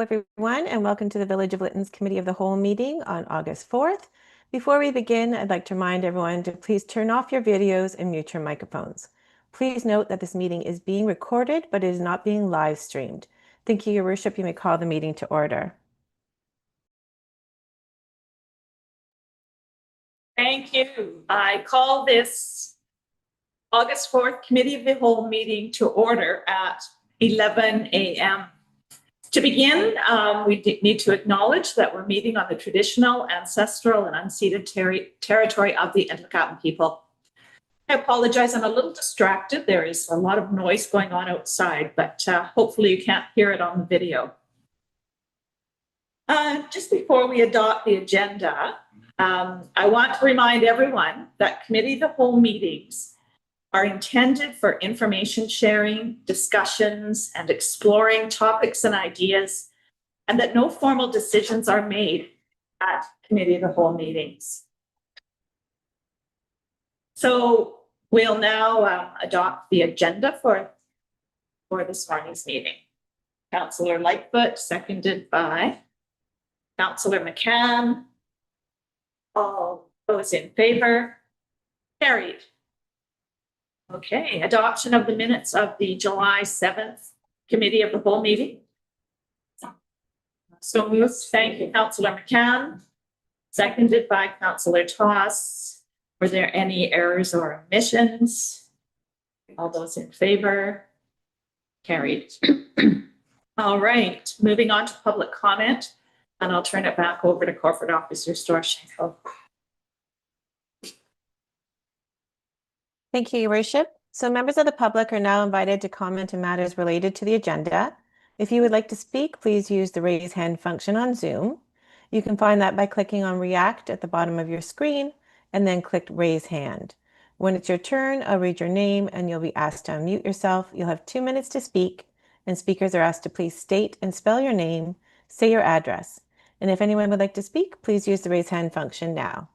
Everyone, and welcome to the Village of Lytton's Committee of the Whole meeting on August 4th. Before we begin, I'd like to remind everyone to please turn off your videos and mute your microphones. Please note that this meeting is being recorded, but it is not being live streamed. Thank you, Your Worship. You may call the meeting to order. Thank you. I call this August 4th Committee of the Whole meeting to order at 11 a.m. To begin, we need to acknowledge that we're meeting on the traditional, ancestral, and unceded territory of the Endlakatlan people. I apologize, I'm a little distracted. There is a lot of noise going on outside, but hopefully you can't hear it on the video. Just before we adopt the agenda, I want to remind everyone that Committee of the Whole meetings are intended for information sharing, discussions, and exploring topics and ideas, and that no formal decisions are made at Committee of the Whole meetings. So we'll now adopt the agenda for this morning's meeting. Councillor Lightfoot, seconded by Councillor McCann. All those in favor? Carried. Okay, adoption of the minutes of the July 7th Committee of the Whole meeting. So moved. Thank you, Councillor McCann. Seconded by Councillor Toss. Were there any errors or omissions? All those in favor? Carried. All right, moving on to public comment, and I'll turn it back over to Corporate Officer Storchenko. Thank you, Your Worship. So members of the public are now invited to comment on matters related to the agenda. If you would like to speak, please use the raise hand function on Zoom. You can find that by clicking on React at the bottom of your screen and then click Raise Hand. When it's your turn, I'll read your name and you'll be asked to unmute yourself. You'll have 2 minutes to speak, and speakers are asked to please state and spell your name, say your address. And if anyone would like to speak, please use the raise hand function now.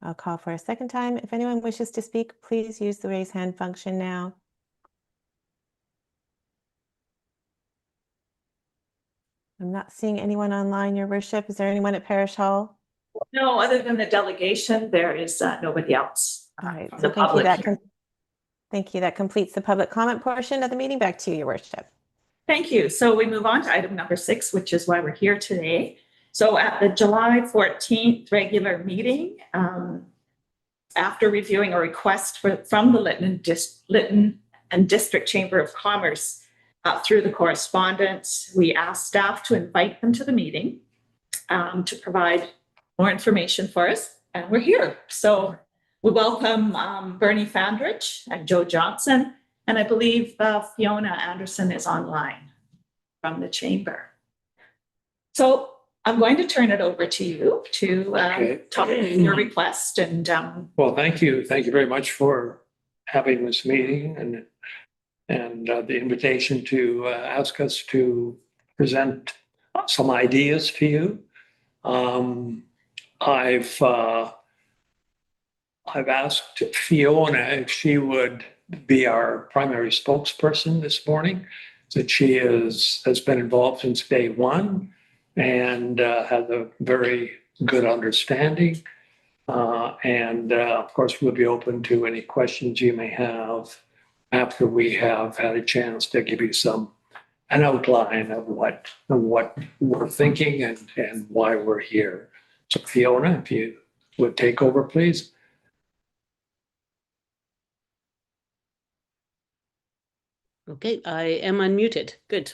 I'll call for a second time. If anyone wishes to speak, please use the raise hand function now. I'm not seeing anyone online, Your Worship. Is there anyone at Parish Hall? No, other than the delegation, there is nobody else. All right, so thank you. That completes the public comment portion of the meeting. Back to you, Your Worship. Thank you. So we move on to item number 6, which is why we're here today. So at the July 14th regular meeting, after reviewing a request from the Lytton and District Chamber of Commerce through the correspondence, we asked staff to invite them to the meeting to provide more information for us, and we're here. So we welcome Bernie Fandrich and Joe Johnson, and I believe Fiona Anderson is online from the chamber. So I'm going to turn it over to you to talk about your request. And well, thank you very much for having this meeting and the invitation to ask us to present some ideas to you. I've asked Fiona if she would be our primary spokesperson this morning, that she has been involved since day one and has a very good understanding. And of course, we'll be open to any questions you may have after we have had a chance to give you an outline of what we're thinking and why we're here. So Fiona, if you would take over, please. Okay, I am unmuted. Good.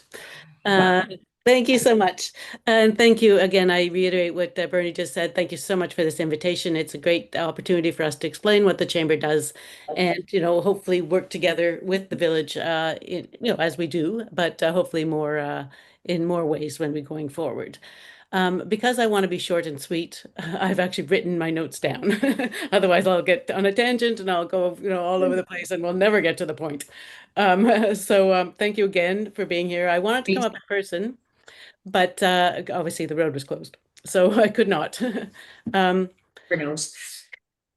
Thank you so much. And thank you again. I reiterate what Bernie just said. Thank you so much for this invitation. It's a great opportunity for us to explain what the chamber does and, hopefully work together with the village, as we do, but hopefully more in more ways when we're going forward. Because I want to be short and sweet, I've actually written my notes down. Otherwise, I'll get on a tangent and I'll go, all over the place and we'll never get to the point. So thank you again for being here. I wanted to come up in person, but obviously the road was closed, so I could not.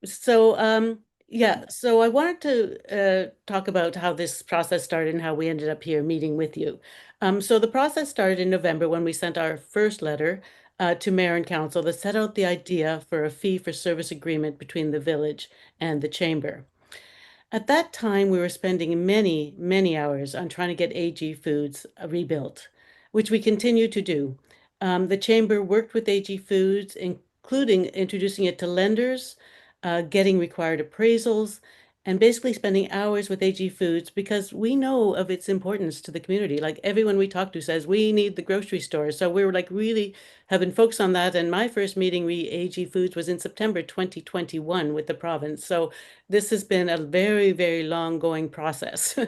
So Yeah, so I wanted to talk about how this process started and how we ended up here meeting with you. So the process started in November when we sent our first letter to mayor and council that set out the idea for a fee for service agreement between the village and the chamber. At that time, we were spending many, many hours on trying to get AG Foods rebuilt, which we continue to do. The chamber worked with AG Foods, including introducing it to lenders, getting required appraisals, and basically spending hours with AG Foods because we know of its importance to the community. Like everyone we talk to says, we need the grocery store. So we were like really having focus on that. And my first meeting with AG Foods was in September 2021 with the province. So this has been a very, very long going process,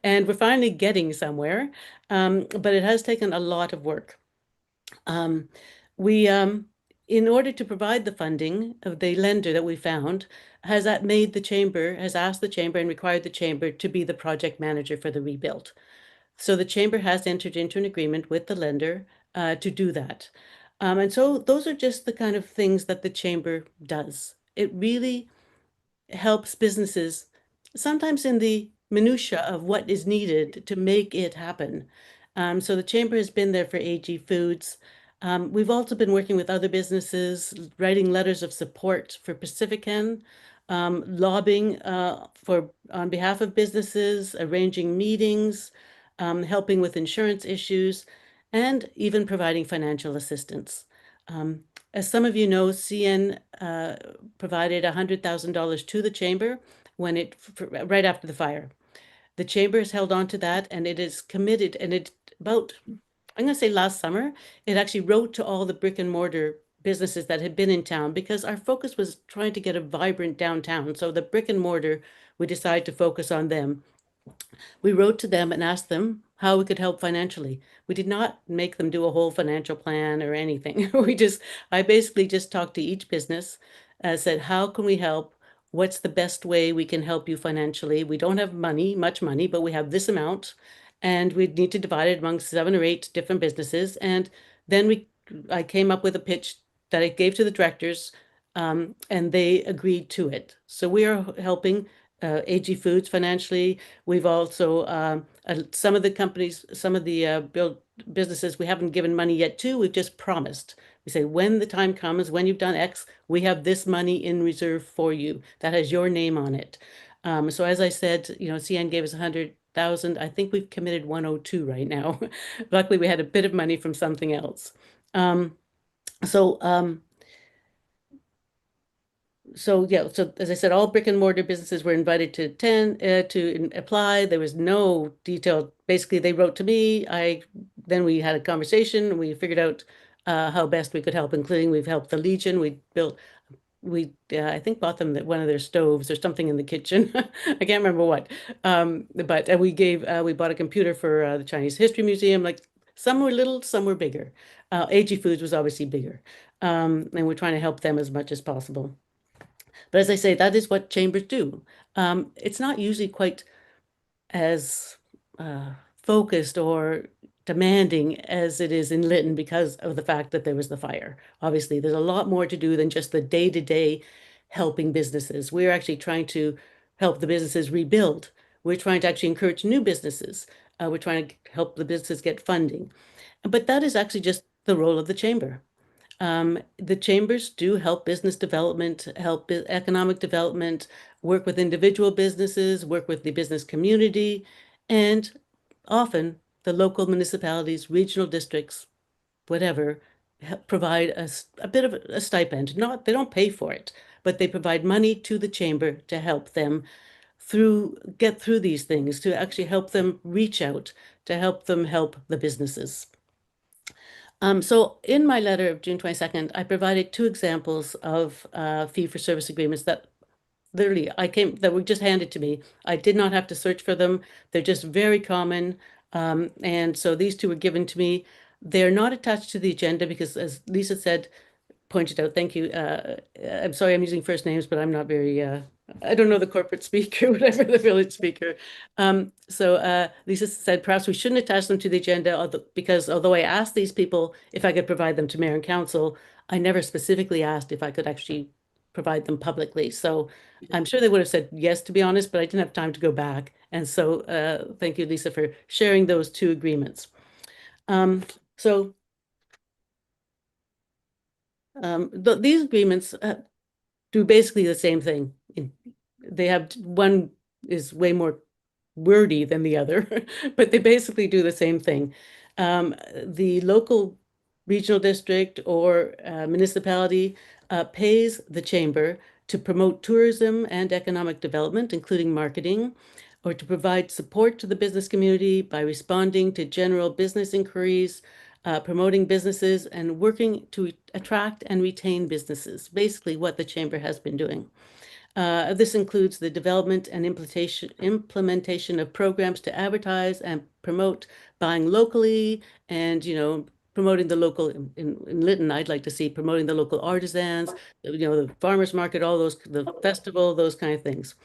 and we're finally getting somewhere. But it has taken a lot of work. Um, we, in order to provide the funding of the lender that we found, has that made the chamber, has asked the chamber and required the chamber to be the project manager for the rebuild. So the chamber has entered into an agreement with the lender to do that. And so those are just the kind of things that the chamber does. It really helps businesses sometimes in the minutia of what is needed to make it happen. So the chamber has been there for AG Foods. We've also been working with other businesses, writing letters of support for Pacifican, lobbying for on behalf of businesses, arranging meetings, helping with insurance issues, and even providing financial assistance. Um, as some of you know, CN provided $100,000 to the chamber when right after the fire. The chamber has held on to that, and it is committed. And it about I'm going to say last summer, it actually wrote to all the brick and mortar businesses that had been in town because our focus was trying to get a vibrant downtown. So the brick and mortar, we decided to focus on them. We wrote to them and asked them how we could help financially. We did not make them do a whole financial plan or anything. I basically just talked to each business, said, how can we help? What's the best way we can help you financially? We don't have much money, but we have this amount, and we need to divide it among 7 or 8 different businesses. And then I came up with a pitch that I gave to the directors, and they agreed to it. So we are helping AG Foods financially. We've also, some of the companies, some of the businesses we haven't given money yet to, we've just promised. We say, when the time comes, when you've done X, we have this money in reserve for you that has your name on it. So as I said, CN gave us 100,000. I think we've committed 102 right now. Luckily, we had a bit of money from something else. So yeah, so as I said, all brick and mortar businesses were invited to attend, to apply. There was no detailed, basically they wrote to me. Then we had a conversation. We figured out how best we could help, including we've helped the Legion. I think bought them one of their stoves or something in the kitchen. I can't remember what. But we bought a computer for the Chinese History Museum. Like some were little, some were bigger. AG Foods was obviously bigger. And we're trying to help them as much as possible. But as I say, that is what chambers do. It's not usually quite as focused or demanding as it is in Lytton because of the fact that there was the fire. Obviously, there's a lot more to do than just the day-to-day helping businesses. We're actually trying to help the businesses rebuild. We're trying to actually encourage new businesses. We're trying to help the businesses get funding. But that is actually just the role of the chamber. The chambers do help business development, help economic development, work with individual businesses, work with the business community, and often the local municipalities, regional districts, whatever, provide a bit of a stipend. They don't pay for it, but they provide money to the chamber to help them get through these things, to actually help them reach out, to help them help the businesses. So in my letter of June 22nd, I provided 2 examples of fee-for-service agreements that literally that were just handed to me. I did not have to search for them. They're just very common. And so these 2 were given to me. They're not attached to the agenda because, as Lisa pointed out, thank you. I'm sorry I'm using first names, but I'm not very, I don't know the corporate speaker, whatever the village speaker. So Lisa said perhaps we shouldn't attach them to the agenda because although I asked these people if I could provide them to mayor and council, I never specifically asked if I could actually provide them publicly. So I'm sure they would have said yes, to be honest, but I didn't have time to go back. And so thank you, Lisa, for sharing those two agreements. So these agreements do basically the same thing. They have one is way more wordy than the other, but they basically do the same thing. The local regional district or municipality pays the chamber to promote tourism and economic development, including marketing, or to provide support to the business community by responding to general business inquiries, promoting businesses, and working to attract and retain businesses, basically what the chamber has been doing. This includes the development and implementation of programs to advertise and promote buying locally and, promoting the local in Lytton, I'd like to see promoting the local artisans, the farmers market, all those, the festival, those kind of things.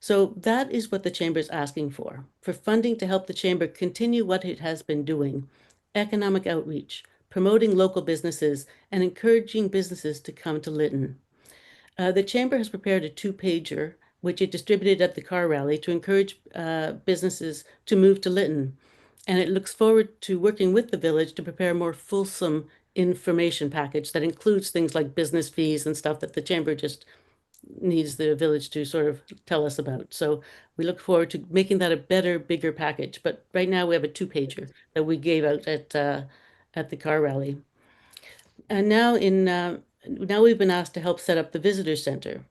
So that is what the chamber is asking for funding to help the chamber continue what it has been doing, economic outreach, promoting local businesses, and encouraging businesses to come to Lytton. The chamber has prepared a two-pager, which it distributed at the car rally to encourage businesses to move to Lytton. And it looks forward to working with the village to prepare a more fulsome information package that includes things like business fees and stuff that the chamber just needs the village to sort of tell us about. So we look forward to making that a better, bigger package. But right now we have a two-pager that we gave out at the car rally. And now we've been asked to help set up the visitor center,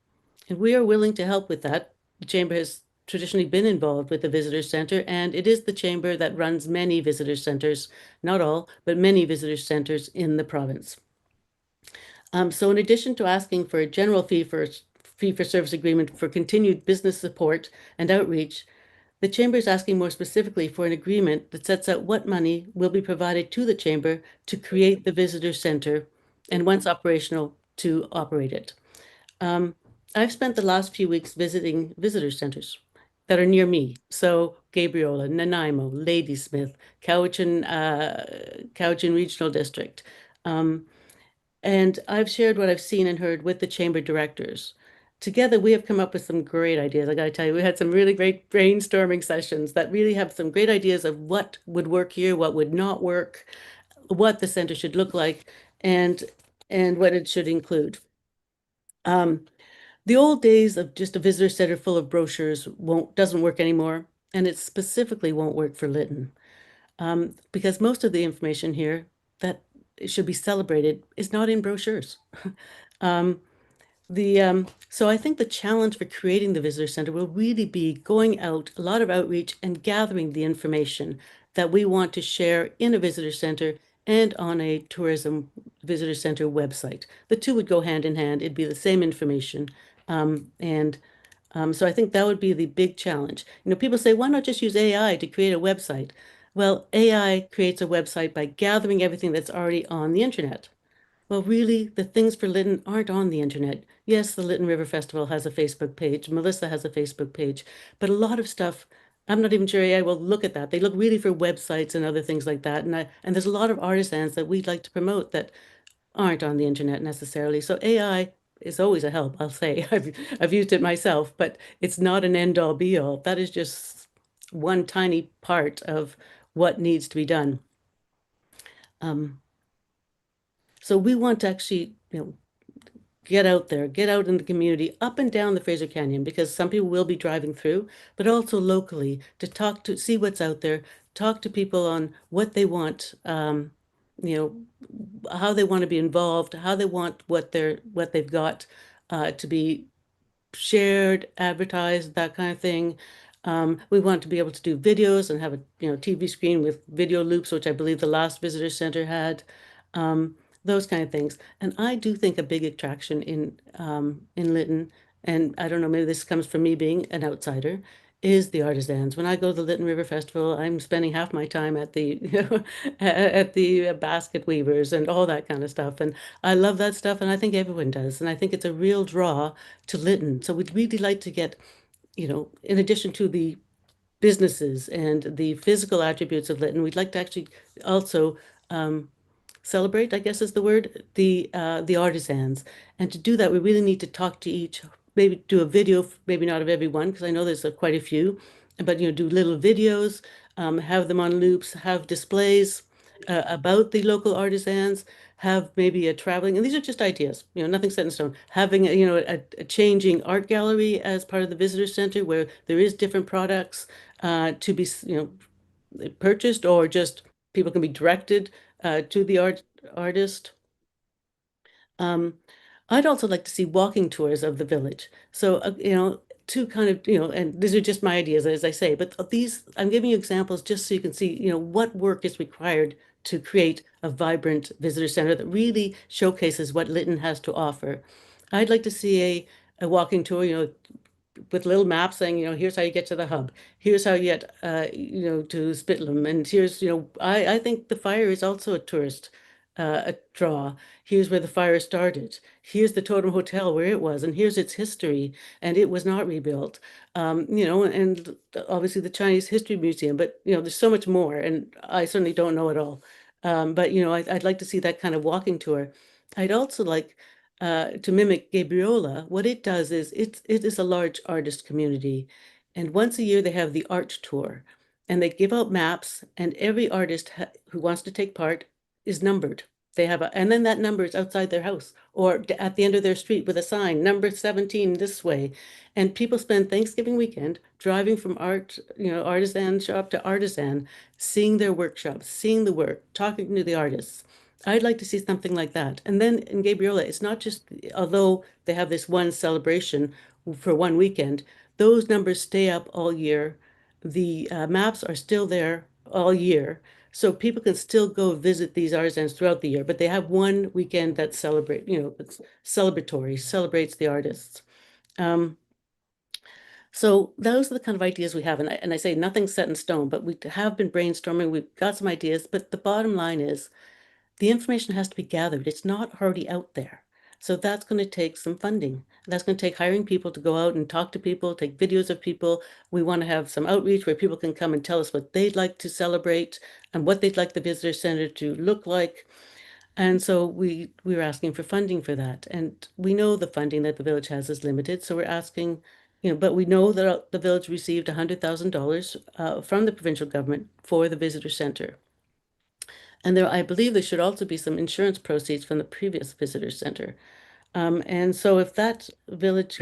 and we are willing to help with that. The chamber has traditionally been involved with the visitor center, and it is the chamber that runs many visitor centers, not all, but many visitor centers in the province. So in addition to asking for a general fee for service agreement for continued business support and outreach, the chamber is asking more specifically for an agreement that sets out what money will be provided to the chamber to create the visitor center and once operational, to operate it. I've spent the last few weeks visiting visitor centers that are near me. So Gabriola, Nanaimo, Ladysmith, Cowichan Regional District. And I've shared what I've seen and heard with the chamber directors. Together, we have come up with some great ideas. I got to tell you, we had some really great brainstorming sessions that really have some great ideas of what would work here, what would not work, what the center should look like, and what it should include. The old days of just a visitor center full of brochures doesn't work anymore, and it specifically won't work for Lytton, because most of the information here that should be celebrated is not in brochures. So I think the challenge for creating the visitor center will really be going out, a lot of outreach, and gathering the information that we want to share in a visitor center and on a tourism visitor center website. The two would go hand in hand. It'd be the same information. So I think that would be the big challenge. People say, why not just use AI to create a website? Well, AI creates a website by gathering everything that's already on the internet. Well, really, the things for Lytton aren't on the internet. Yes, the Lytton River Festival has a Facebook page. Melissa has a Facebook page. But a lot of stuff, I'm not even sure AI will look at that. They look really for websites and other things like that. And there's a lot of artisans that we'd like to promote that aren't on the internet necessarily. So AI is always a help, I'll say. I've used it myself, but it's not an end all be all. That is just one tiny part of what needs to be done. So we want to actually, get out there, get out in the community, up and down the Fraser Canyon, because some people will be driving through, but also locally to see what's out there, talk to people on what they want, how they want to be involved, how they want what they've got to be shared, advertised, that kind of thing. We want to be able to do videos and have a TV screen with video loops, which I believe the last visitor center had. Those kind of things. And I do think a big attraction in Lytton, and I don't know, maybe this comes from me being an outsider, is the artisans. When I go to the Lytton River Festival, I'm spending half my time at the at the basket weavers and all that kind of stuff. And I love that stuff, and I think everyone does. And I think it's a real draw to Lytton. So we'd really like to get, in addition to the businesses and the physical attributes of Lytton, we'd like to actually also celebrate, I guess is the word, the artisans. And to do that, we really need to talk to each, maybe do a video, maybe not of every one, because I know there's quite a few, but do little videos, have them on loops, have displays about the local artisans, have maybe a traveling, and these are just ideas, nothing set in stone. Having a changing art gallery as part of the visitor center where there is different products to be purchased, or just people can be directed to the artist. Um, I'd also like to see walking tours of the village. So, to kind of, and these are just my ideas, as I say, but these, I'm giving you examples just so you can see, what work is required to create a vibrant visitor center that really showcases what Lytton has to offer. I'd like to see a walking tour, with little maps saying, here's how you get to the hub. Here's how you get, to Spitlam. And here's, I think the fire is also a tourist a draw. Here's where the fire started. Here's the Totem Hotel where it was, and here's its history. And it was not rebuilt. And obviously the Chinese History Museum, but, there's so much more. And I certainly don't know it all. But, I'd like to see that kind of walking tour. I'd also like to mimic Gabriola. What it does is it is a large artist community, and once a year they have the art tour, and they give out maps, and every artist who wants to take part is numbered. They have and then that number is outside their house or at the end of their street with a sign, number 17 this way. And people spend Thanksgiving weekend driving from artisan shop to artisan, seeing their workshops, seeing the work, talking to the artists. I'd like to see something like that. And then in Gabriola, it's not just, although they have this one celebration for one weekend, those numbers stay up all year. The maps are still there all year. So people can still go visit these artisans throughout the year, but they have one weekend that that's celebratory, celebrates the artists. So those are the kind of ideas we have. And I say nothing's set in stone, but we have been brainstorming. We've got some ideas, but the bottom line is the information has to be gathered. It's not already out there. So that's going to take some funding. That's going to take hiring people to go out and talk to people, take videos of people. We want to have some outreach where people can come and tell us what they'd like to celebrate and what they'd like the visitor center to look like. And so we were asking for funding for that. And we know the funding that the village has is limited. So we're asking, but we know that the village received $100,000 from the provincial government for the visitor center. And I believe there should also be some insurance proceeds from the previous visitor center. And so if that village,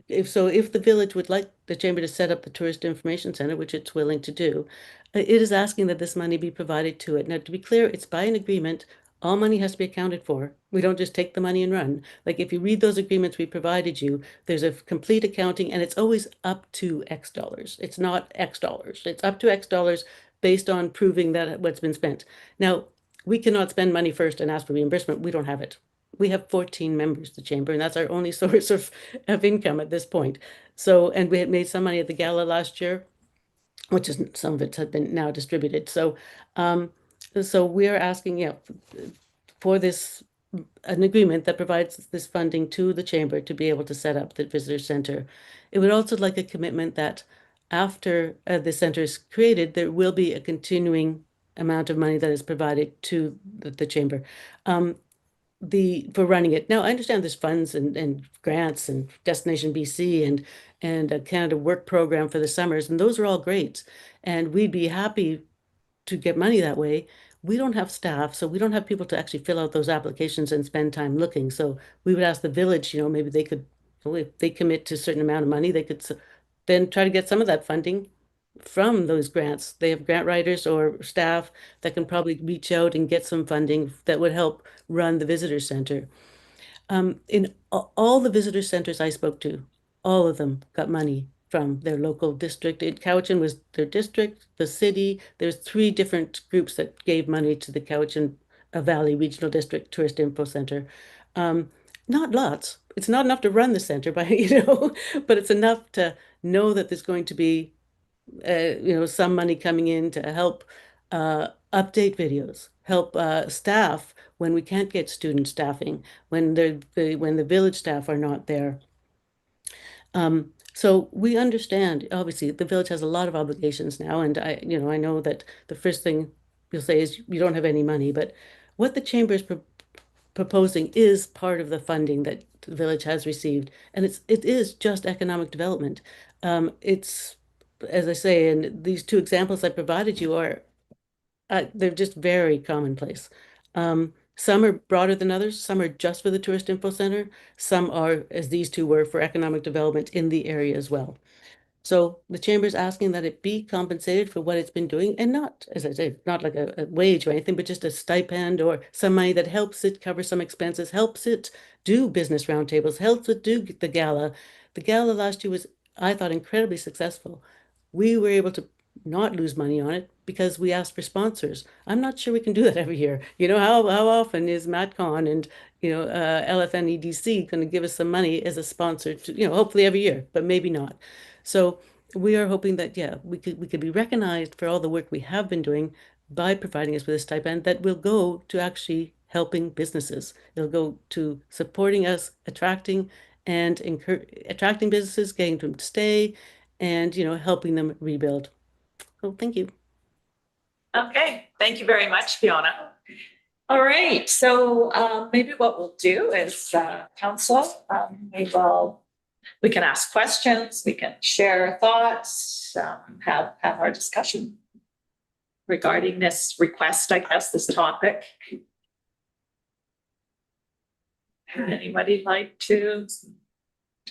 if the village would like the chamber to set up the tourist information center, which it's willing to do, it is asking that this money be provided to it. Now, to be clear, it's by an agreement. All money has to be accounted for. We don't just take the money and run. Like if you read those agreements we provided you, there's a complete accounting, and it's always up to X dollars. It's not X dollars. It's up to X dollars based on proving that what's been spent. Now, we cannot spend money first and ask for reimbursement. We don't have it. We have 14 members, the chamber, and that's our only source of income at this point. So, and we had made some money at the gala last year, which is some of it has been now distributed. So, so we are asking, for this an agreement that provides this funding to the chamber to be able to set up the visitor center. It would also like a commitment that after the center is created, there will be a continuing amount of money that is provided to the chamber. For running it. Now, I understand there's funds and grants and Destination BC and a Canada Work Program for the summers, and those are all great. And we'd be happy to get money that way. We don't have staff, so we don't have people to actually fill out those applications and spend time looking. So we would ask the village, maybe they could, well, if they commit to a certain amount of money, they could then try to get some of that funding from those grants. They have grant writers or staff that can probably reach out and get some funding that would help run the visitor center. In all the visitor centers I spoke to, all of them got money from their local district. Cowichan was their district, the city. There's 3 different groups that gave money to the Cowichan Valley Regional District Tourist Info Center. Not lots. It's not enough to run the center, but but it's enough to know that there's going to be some money coming in to help update videos, help staff when we can't get student staffing, when the village staff are not there. So we understand, obviously, the village has a lot of obligations now, and I know that the first thing you'll say is you don't have any money, but what the chamber is proposing is part of the funding that the village has received, and it is just economic development. It's, as I say, and these two examples I provided you are they're just very commonplace. Some are broader than others. Some are just for the tourist info center. Some are, as these two were, for economic development in the area as well. So the chamber is asking that it be compensated for what it's been doing, and not, as I say, not like a wage or anything, but just a stipend or some money that helps it cover some expenses, helps it do business roundtables, helps it do the gala. The gala last year was, I thought, incredibly successful. We were able to not lose money on it because we asked for sponsors. I'm not sure we can do that every year. You know, how often is MatCon and LFNEDC going to give us some money as a sponsor to, hopefully every year, but maybe not. So we are hoping that, yeah, we could be recognized for all the work we have been doing by providing us with a stipend that will go to actually helping businesses. It'll go to supporting us, attracting businesses, getting them to stay, and helping them rebuild. Oh, thank you. Okay, thank you very much, Fiona. All right, so maybe what we'll do is, council, we can ask questions, we can share thoughts, have our discussion regarding this request, I guess, this topic. Anybody like to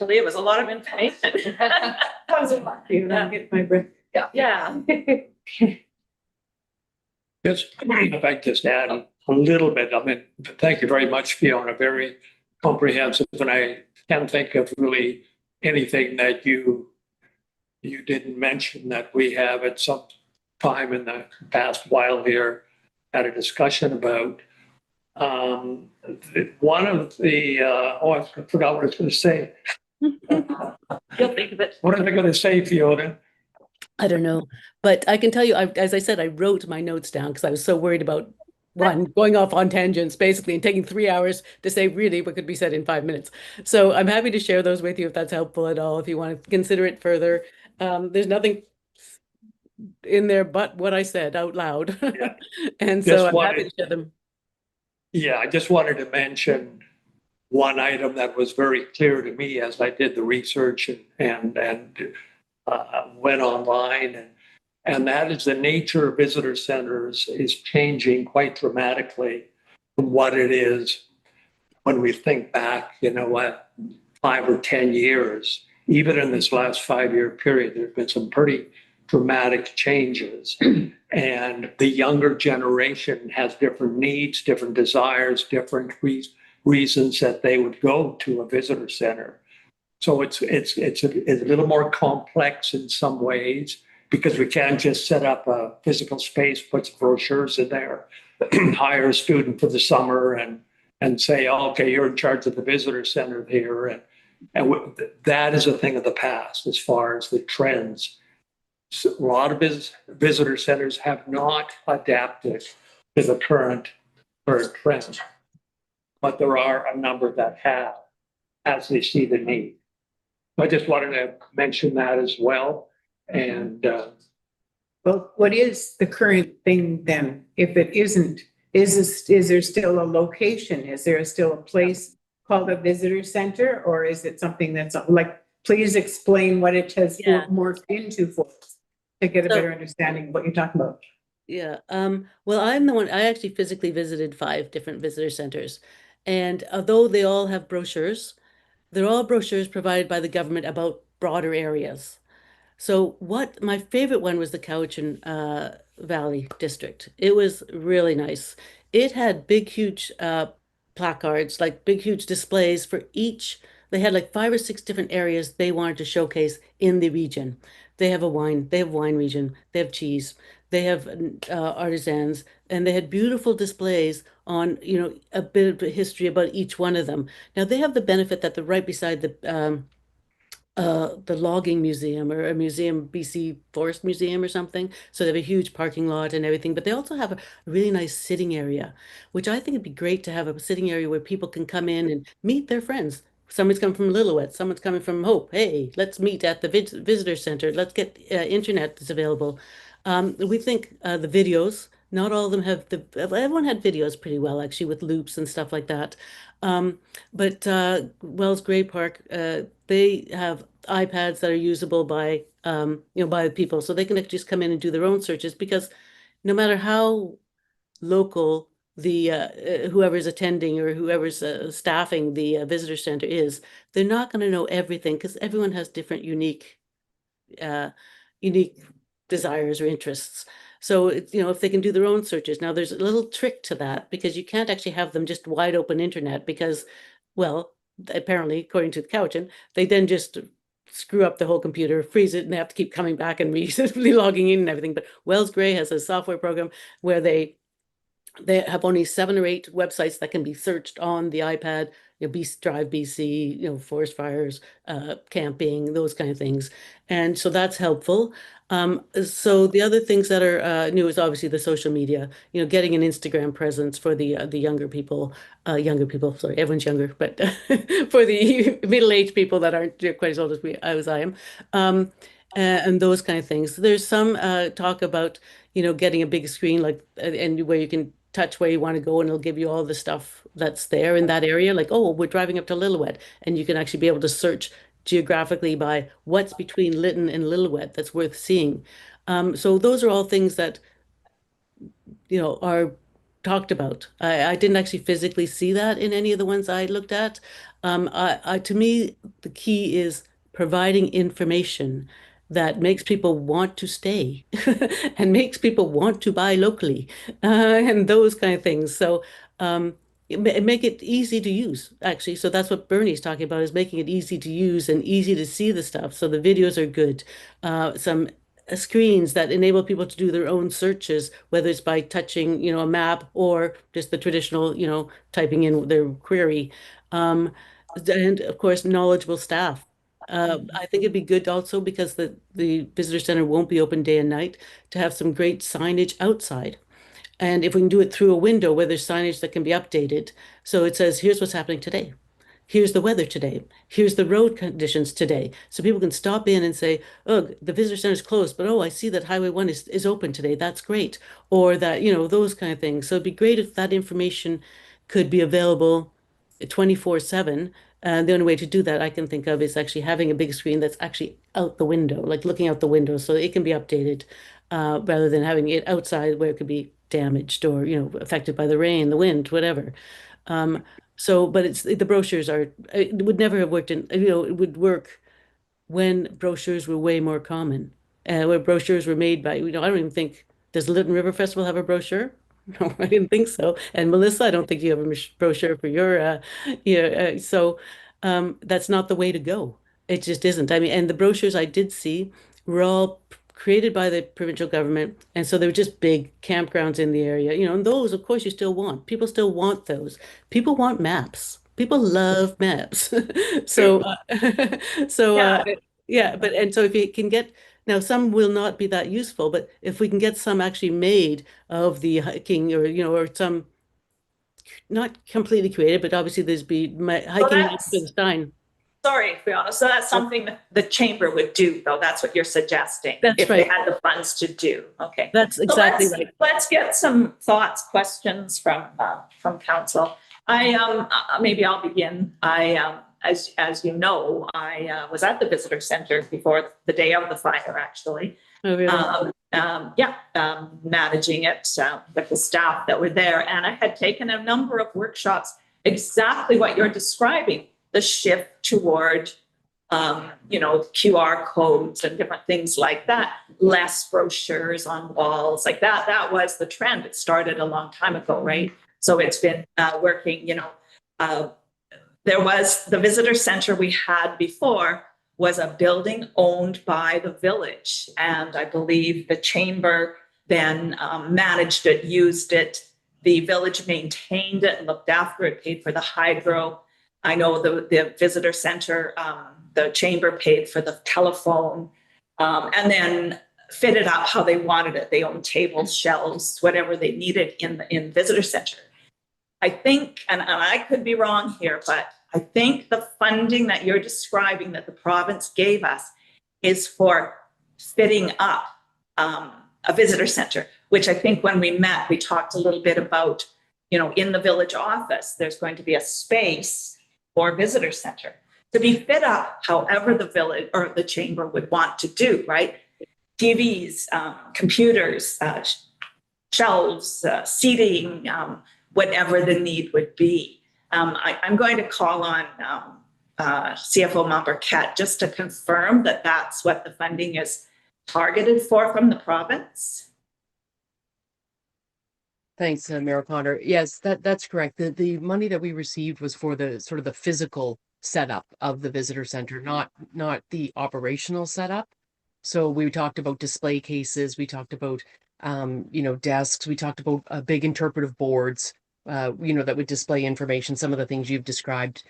leave? It was a lot of information. That was a lot. Get my breath. Yeah. Yes, if I just add a little bit, I mean, thank you very much, Fiona, very comprehensive, and I can't think of really anything that you didn't mention that we have at some time in the past while here had a discussion about. One of the, I forgot what I was going to say. You'll think of it. What was I going to say, Fiona? I don't know, but I can tell you, as I said, I wrote my notes down because I was so worried about going off on tangents basically and taking 3 hours to say really what could be said in 5 minutes. So I'm happy to share those with you if that's helpful at all, if you want to consider it further. There's nothing in there but what I said out loud. Yeah. And so I'm happy to share them. Yeah, I just wanted to mention one item that was very clear to me as I did the research and went online, and that is the nature of visitor centers is changing quite dramatically from what it is when we think back, 5 or 10 years. Even in this last 5-year period, there have been some pretty dramatic changes. And the younger generation has different needs, different desires, different reasons that they would go to a visitor center. So it's a little more complex in some ways because we can't just set up a physical space, put some brochures in there, hire a student for the summer and say, oh, okay, you're in charge of the visitor center here. And that is a thing of the past as far as the trends. So a lot of visitor centers have not adapted to the current trends, but there are a number that have as they see the need. I just wanted to mention that as well. And Well, what is the current thing then? If it isn't, is there still a location? Is there still a place called a visitor center? Or is it something that's like, please explain what it has morphed into for us to get a better understanding of what you're talking about. Yeah. Well, I actually physically visited 5 different visitor centers. And although they all have brochures, they're all brochures provided by the government about broader areas. So my favorite one was the Cowichan Valley District. It was really nice. It had big, huge placards, like big, huge displays for each. They had like 5 or 6 different areas they wanted to showcase in the region. They have wine region, they have cheese, they have artisans, and they had beautiful displays on, a bit of history about each one of them. Now they have the benefit that they're right beside the logging museum or a museum, BC Forest Museum or something. So they have a huge parking lot and everything, but they also have a really nice sitting area, which I think it'd be great to have a sitting area where people can come in and meet their friends. Somebody's coming from Lillooet, someone's coming from Hope. Hey, let's meet at the visitor center. Let's get internet that's available. We think the videos Not all of them have everyone had videos pretty well, actually, with loops and stuff like that. Um, but Wells Gray Park, they have iPads that are usable by, by people. So they can just come in and do their own searches because no matter how local the whoever's attending or whoever's staffing the visitor center is, they're not going to know everything because everyone has different uh, unique desires or interests. So it's, if they can do their own searches. Now there's a little trick to that because you can't actually have them just wide open internet because, well, apparently, according to the Cowichan, they then just screw up the whole computer, freeze it, and they have to keep coming back and logging in and everything. But Wells Gray has a software program where they have only 7 or 8 websites that can be searched on the iPad, Drive BC, forest fires, camping, those kind of things. And so that's helpful. So the other things that are new is obviously the social media, getting an Instagram presence for the younger people, sorry, everyone's younger, but for the middle-aged people that aren't quite as old as I am. And those kind of things. There's some talk about, getting a big screen like and where you can touch where you want to go and it'll give you all the stuff that's there in that area. Like, oh, we're driving up to Lillooet, and you can actually be able to search geographically by what's between Lytton and Lillooet that's worth seeing. So those are all things that are talked about. I didn't actually physically see that in any of the ones I looked at. To me, the key is providing information that makes people want to stay and makes people want to buy locally and those kind of things. So make it easy to use, actually. So that's what Bernie's talking about, is making it easy to use and easy to see the stuff. So the videos are good. Some screens that enable people to do their own searches, whether it's by touching, a map or just the traditional, typing in their query. And of course, knowledgeable staff. I think it'd be good also because the visitor center won't be open day and night to have some great signage outside. And if we can do it through a window where there's signage that can be updated, so it says, here's what's happening today. Here's the weather today. Here's the road conditions today. So people can stop in and say, oh, the visitor center is closed, but oh, I see that Highway 1 is open today. That's great. Or that, those kind of things. So it'd be great if that information could be available 24/7. And the only way to do that I can think of is actually having a big screen that's actually out the window, like looking out the window so it can be updated rather than having it outside where it could be damaged or, affected by the rain, the wind, whatever. Um, but the brochures it would never have worked it would work when brochures were way more common, where brochures were made by, I don't even think, does Lytton River Festival have a brochure? No, I didn't think so. And Melissa, I don't think you have a brochure for your, that's not the way to go. It just isn't. I mean, and the brochures I did see were all created by the provincial government. And so they were just big campgrounds in the area, and those, of course, you still want. People still want those. People want maps. People love maps. So, so, Yeah. yeah, and so if you can get, now some will not be that useful, but if we can get some actually made of the hiking or, or some not completely created, but obviously there's So hiking with that's, Stein. sorry, Fiona. So that's something that the chamber would do, though. That's what you're suggesting. That's if they right. had the funds to do. Okay. That's So exactly right. let's get some thoughts, questions from council. Maybe I'll begin. As you know, I was at the visitor center before the day of the fire, actually. Oh, really? Managing it with the staff that were there. And I had taken a number of workshops, exactly what you're describing, the shift toward, QR codes and different things like that, less brochures on walls like that. That was the trend. It started a long time ago, right? So it's been working, there was the visitor center we had before was a building owned by the village. And I believe the chamber then managed it, used it. The village maintained it, looked after it, paid for the hydro. I know the visitor center, the chamber paid for the telephone, and then fitted up how they wanted it. They owned tables, shelves, whatever they needed in the visitor center. I think, and I could be wrong here, but I think the funding that you're describing that the province gave us is for fitting up a visitor center, which I think when we met, we talked a little bit about, in the village office, there's going to be a space for visitor center to be fit up however the village or the chamber would want to do, right? TVs, computers, shelves, seating, whatever the need would be. I'm going to call on CFO Marquette just to confirm that that's what the funding is targeted for from the province. Thanks, Mayor Connor. Yes, that's correct. The money that we received was for the sort of the physical setup of the visitor center, not the operational setup. So we talked about display cases, we talked about desks, we talked about big interpretive boards, that would display information. Some of the things you've described,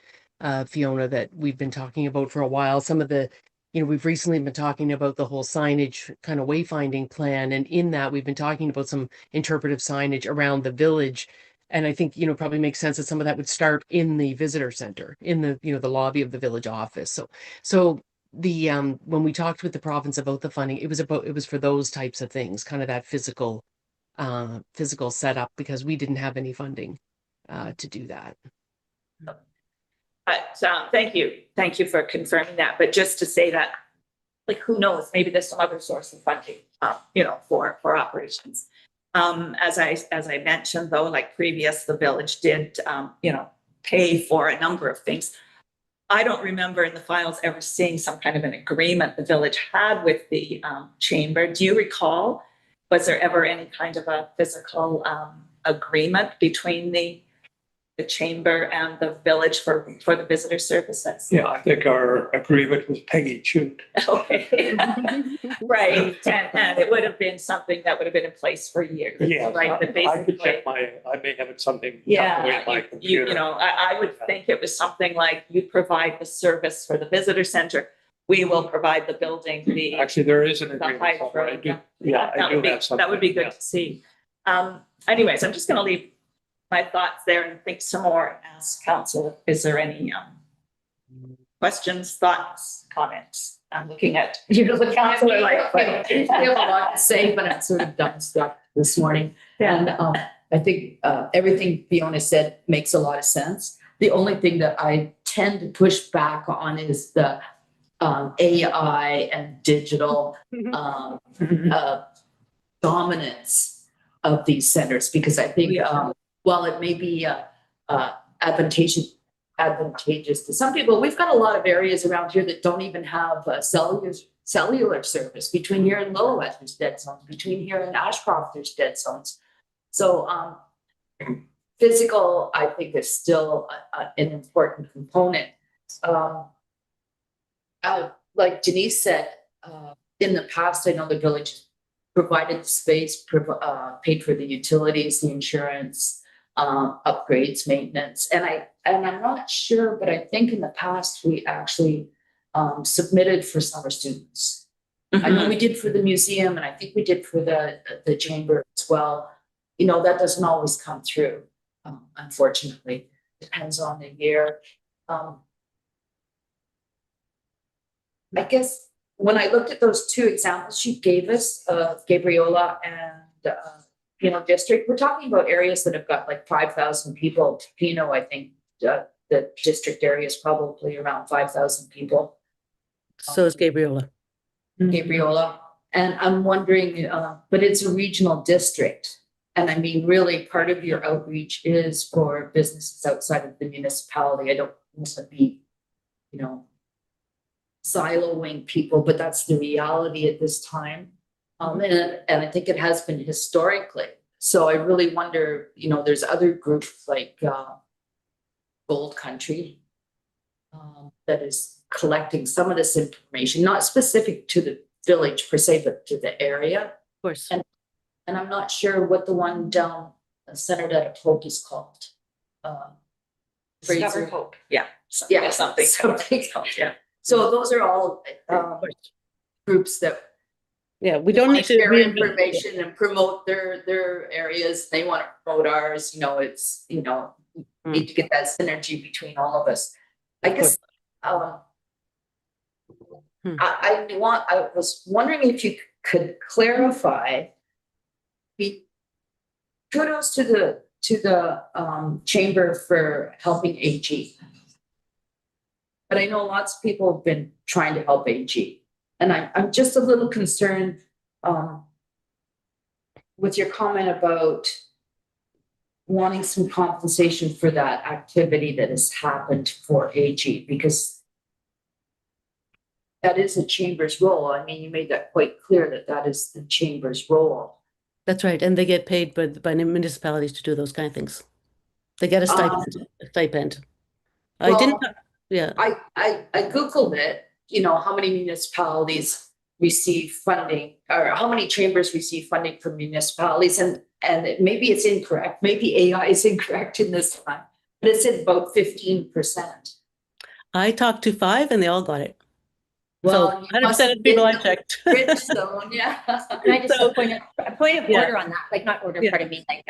Fiona, that we've been talking about for a while. Some of the we've recently been talking about the whole signage kind of wayfinding plan. And in that, we've been talking about some interpretive signage around the village. And I think, probably makes sense that some of that would start in the visitor center, in the, the lobby of the village office. So the, when we talked with the province about the funding, it was for those types of things, kind of that physical setup, because we didn't have any funding to do that. Thank you for confirming that. But just to say that, who knows, maybe there's some other source of funding, for operations. As I mentioned, though, previous, the village did, pay for a number of things. I don't remember in the files ever seeing some kind of an agreement the village had with the chamber. Do you recall? Was there ever any kind of a physical agreement between the chamber and the village for the visitor services? Yeah, I think our agreement was Peggy chewed. Okay. Right. And it would have been something that would have been in place for years. Yeah, right. But I could check basically, I may have it something. yeah, my computer. I would think it was something like you provide the service for the visitor center. We will provide the building, Actually, there is an the agreement height somewhere. I for- do, yeah, I that do would be, have something. that would be good yeah. to see. Anyways, I'm just going to leave my thoughts there and think some more and ask council, is there any questions, thoughts, comments? I'm looking at you, the council, I have a lot to say, but I'm sort of dumbstruck this morning. And I think everything Fiona said makes a lot of sense. The only thing that I tend to push back on is the AI and digital dominance of these centers, because I think while it may be advantageous to some people, we've got a lot of areas around here that don't even have cellular service. Between here and Lillooet, there's dead zones. Between here and Ashcroft, there's dead zones. So physical, I think, is still an important component. Like Denise said, in the past, I know the village provided the space, paid for the utilities, the insurance, upgrades, maintenance. And I'm not sure, but I think in the past we actually submitted for summer students. Mm-hmm. I know we did for the museum, and I think we did for the chamber as well. That doesn't always come through, unfortunately. Depends on the year. I guess when I looked at those two examples she gave us, Gabriola and district, we're talking about areas that have got like 5,000 people. Pino, I think the district area is probably around 5,000 people. So is Gabriola. Gabriola. And I'm wondering, but it's a regional district. And I mean, really part of your outreach is for businesses outside of the municipality. I don't want to be, siloing people, but that's the reality at this time. And I think it has been historically. So I really wonder, there's other groups like Gold Country that is collecting some of this information, not specific to the village per se, but to the area. Of course. And I'm not sure what the one down centered at Hope is called. Discover Hope. Yeah. Yeah, Something. Yeah. So those are all groups that We don't need to share reinvent- information and promote their areas. They want to promote ours. It's need to get that synergy between all of us. I guess I was wondering if you could clarify kudos to the chamber for helping AG. But I know lots of people have been trying to help AG. And I'm just a little concerned with your comment about wanting some compensation for that activity that has happened for AG, because that is the chamber's role. I mean, you made that quite clear that that is the chamber's role. That's right. And they get paid by the municipalities to do those kind of things. They get a stipend. I didn't, yeah. I Googled it, you know, how many municipalities receive funding, or how many chambers receive funding from municipalities, and maybe it's incorrect. Maybe AI is incorrect in this one, but it said about 15%. I talked to 5 and they all got it. Well, so 100% of people I checked. Rich zone, yeah. Can I just So- a point of order on that? Like not order, Yeah. pardon me, like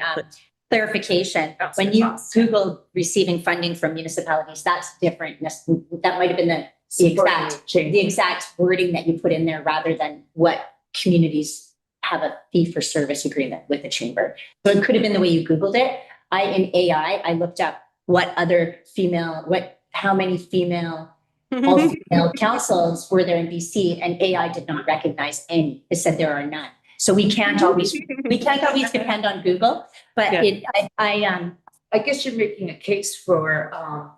clarification. When you Googled receiving funding from municipalities, that's different. That might have been the exact wording that you put in there rather than what communities have a fee for service agreement with the chamber. So it could have been the way you Googled it. In AI, I looked up how many female all-female councils were there in BC, and AI did not recognize any. It said there are none. So we can't always depend on Google, but Yeah. I guess you're making a case for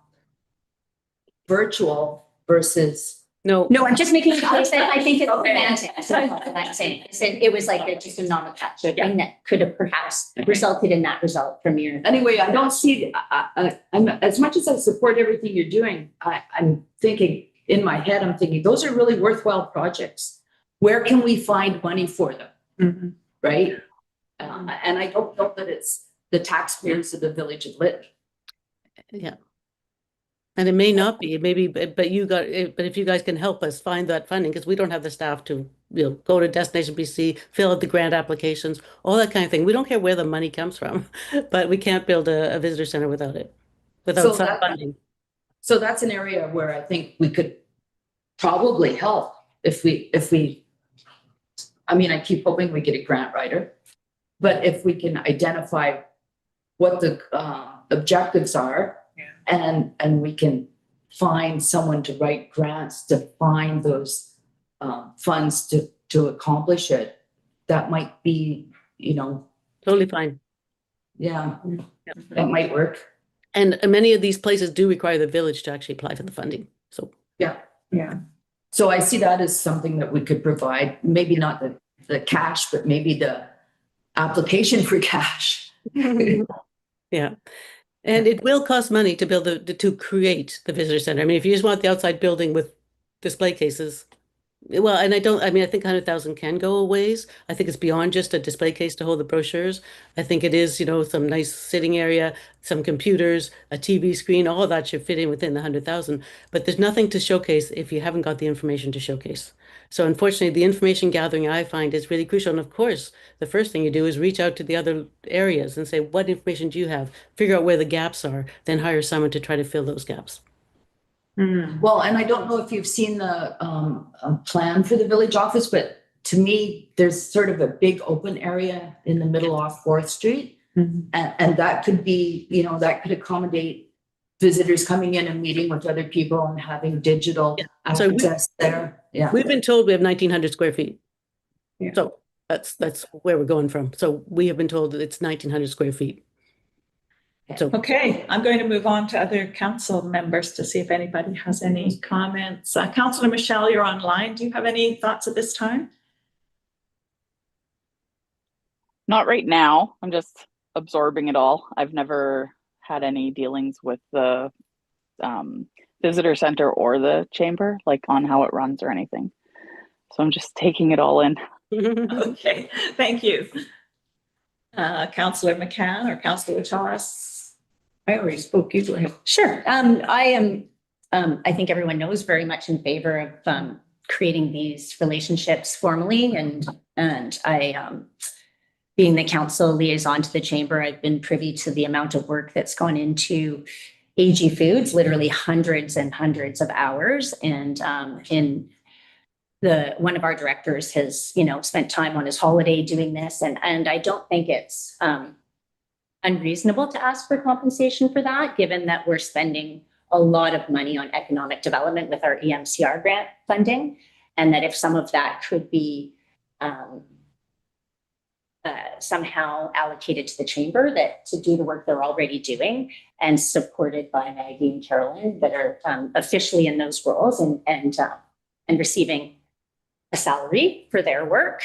virtual versus. No, I'm just making a case that I think it's Okay. semantics. I'm saying it was like just a nomenclature thing that could have perhaps resulted in that result from your. Anyway, I don't see, I'm, as much as I support everything you're doing, I'm thinking, in my head, I'm thinking, those are really worthwhile projects. Where can we find money for them? Mm-hmm. Right? And I don't know that it's the taxpayers of the village of Lytton. yeah. And it may not be, it may be, but if you guys can help us find that funding, because we don't have the staff to, go to Destination BC, fill out the grant applications, all that kind of thing. We don't care where the money comes from, but we can't build a visitor center without it, without some funding. So that's an area where I think we could probably help if we, I mean, I keep hoping we get a grant writer, but if we can identify what the objectives are, and we can find someone to write grants to find those funds to accomplish it, that might be, Totally fine. yeah, that might work. And many of these places do require the village to actually apply for the funding. So Yeah. Yeah. So I see that as something that we could provide, maybe not the cash, but maybe the application for cash. yeah. And it will cost money to build to create the visitor center. I mean, if you just want the outside building with display cases, well, and I think 100,000 can go a ways. I think it's beyond just a display case to hold the brochures. I think it is, some nice sitting area, some computers, a TV screen, all of that should fit in within the 100,000. But there's nothing to showcase if you haven't got the information to showcase. So unfortunately, the information gathering I find is really crucial. And of course, the first thing you do is reach out to the other areas and say, what information do you have? Figure out where the gaps are, then hire someone to try to fill those gaps. Well, and I don't know if you've seen the plan for the village office, but to me, there's sort of a big open area in the middle off 4th Street. Mhm. And that could be, that could accommodate visitors coming in and meeting with other people and having digital So access there. Yeah. We've been told we have 1,900 square feet. Yeah. So that's where we're going from. So we have been told that it's 1,900 square feet. So Okay, I'm going to move on to other council members to see if anybody has any comments. Councillor Michelle, you're online. Do you have any thoughts at this time? Not right now. I'm just absorbing it all. I've never had any dealings with the visitor center or the chamber, like on how it runs or anything. So I'm just taking it all in. Okay, thank you. Councillor McCann or Councillor Charas? I already spoke. You go ahead. Sure. I am, I think everyone knows, very much in favor of creating these relationships formally. And I, being the council liaison to the chamber, I've been privy to the amount of work that's gone into AG Foods, literally hundreds and hundreds of hours. And in one of our directors has, spent time on his holiday doing this. And I don't think it's unreasonable to ask for compensation for that, given that we're spending a lot of money on economic development with our EMCR grant funding. And that if some of that could be somehow allocated to the chamber that to do the work they're already doing and supported by Maggie and Carolyn that are officially in those roles and receiving a salary for their work.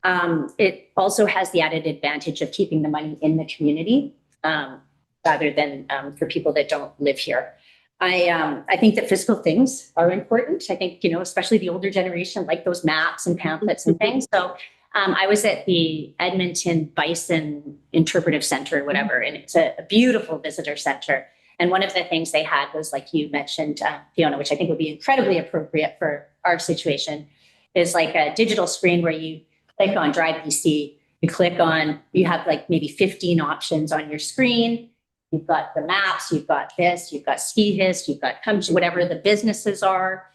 It also has the added advantage of keeping the money in the community rather than for people that don't live here. I think that physical things are important. I think, especially the older generation, like those maps and pamphlets and things. So I was at the Edmonton Bison Interpretive Center or whatever, and it's a beautiful visitor center. And one of the things they had was, like you mentioned, Fiona, which I think would be incredibly appropriate for our situation, is like a digital screen where you click on Drive BC, you have like maybe 15 options on your screen. You've got the maps, you've got this, you've got ski hist, you've got whatever the businesses are,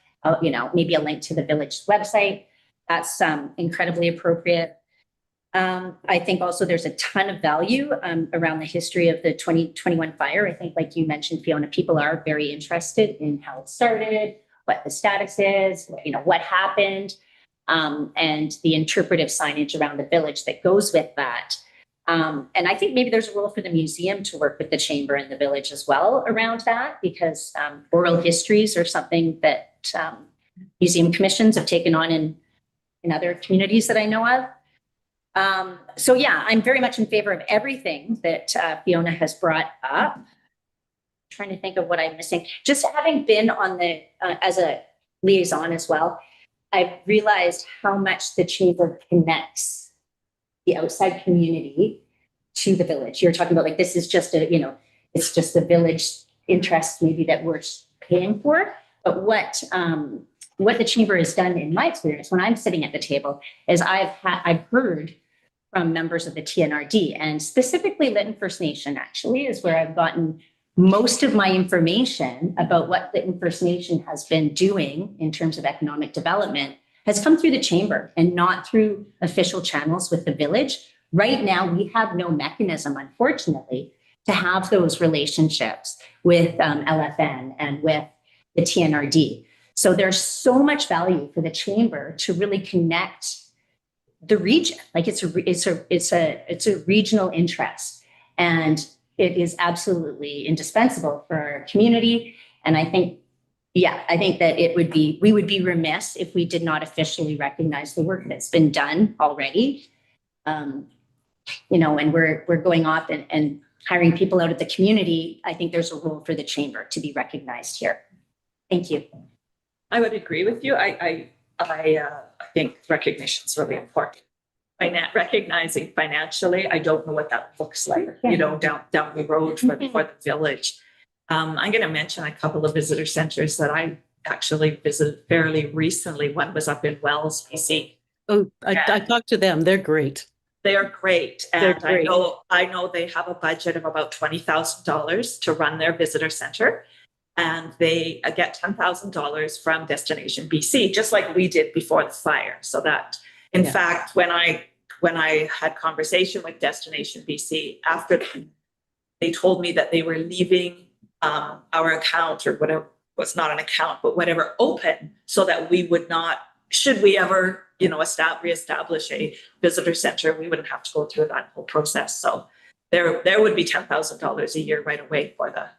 maybe a link to the village website. That's incredibly appropriate. I think also there's a ton of value around the history of the 2021 fire. I think, like you mentioned, Fiona, people are very interested in how it started, what the status is, what happened, and the interpretive signage around the village that goes with that. And I think maybe there's a role for the museum to work with the chamber and the village as well around that, because oral histories are something that museum commissions have taken on in other communities that I know of. So yeah, I'm very much in favor of everything that Fiona has brought up. I'm trying to think of what I'm missing. Just having been on as a liaison as well, I've realized how much the chamber connects the outside community to the village. You're talking about like, this is just it's just the village interest maybe that we're paying for. But what the chamber has done, in my experience, when I'm sitting at the table, is I've heard from members of the TNRD, and specifically Lytton First Nation actually is where I've gotten most of my information about what Lytton First Nation has been doing in terms of economic development has come through the chamber and not through official channels with the village. Right now, we have no mechanism, unfortunately, to have those relationships with LFN and with the TNRD. So there's so much value for the chamber to really connect the region. Like it's a regional interest, and it is absolutely indispensable for our community. And I think that we would be remiss if we did not officially recognize the work that's been done already. And we're going off and hiring people out of the community. I think there's a role for the chamber to be recognized here. Thank you. I would agree with you. I think recognition is really important. Recognizing financially, I don't know what that looks like, down the road for the village. I'm going to mention a couple of visitor centers that I actually visited fairly recently. One was up in Wells, BC. Oh, I talked to them. They're great. They are great. And They're great. I know they have a budget of about $20,000 to run their visitor center. And they get $10,000 from Destination BC, just like we did before the fire. So that, in fact, when I had conversation with Destination BC after, they told me that they were leaving our account, or whatever, was not an account, but whatever, open, so that we would not, should we ever, reestablish a visitor center, we wouldn't have to go through that whole process. So there would be $10,000 a year right away for the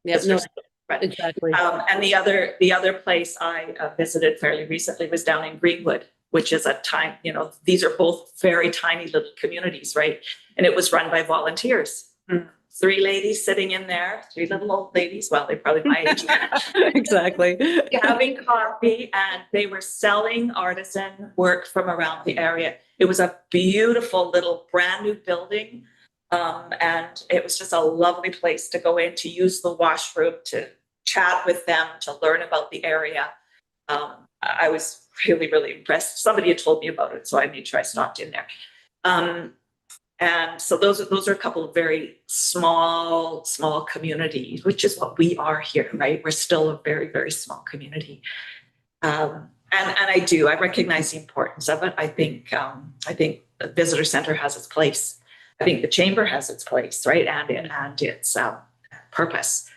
exactly. And the other place I visited fairly recently was down in Greenwood, which is a tiny, these are both very tiny little communities, right? And it was run by volunteers. Three ladies sitting in there, three little old ladies. Well, they're probably my age. Exactly. Having coffee, and they were selling artisan work from around the area. It was a beautiful little brand new building. And it was just a lovely place to go in, to use the washroom, to chat with them, to learn about the area. I was really, really impressed. Somebody had told me about it, so I made sure I stopped in there. And so those are a couple of very small communities, which is what we are here, right? We're still a very, very small community. And I do, I recognize the importance of it. I think the visitor center has its place. I think the chamber has its place, right? And its purpose.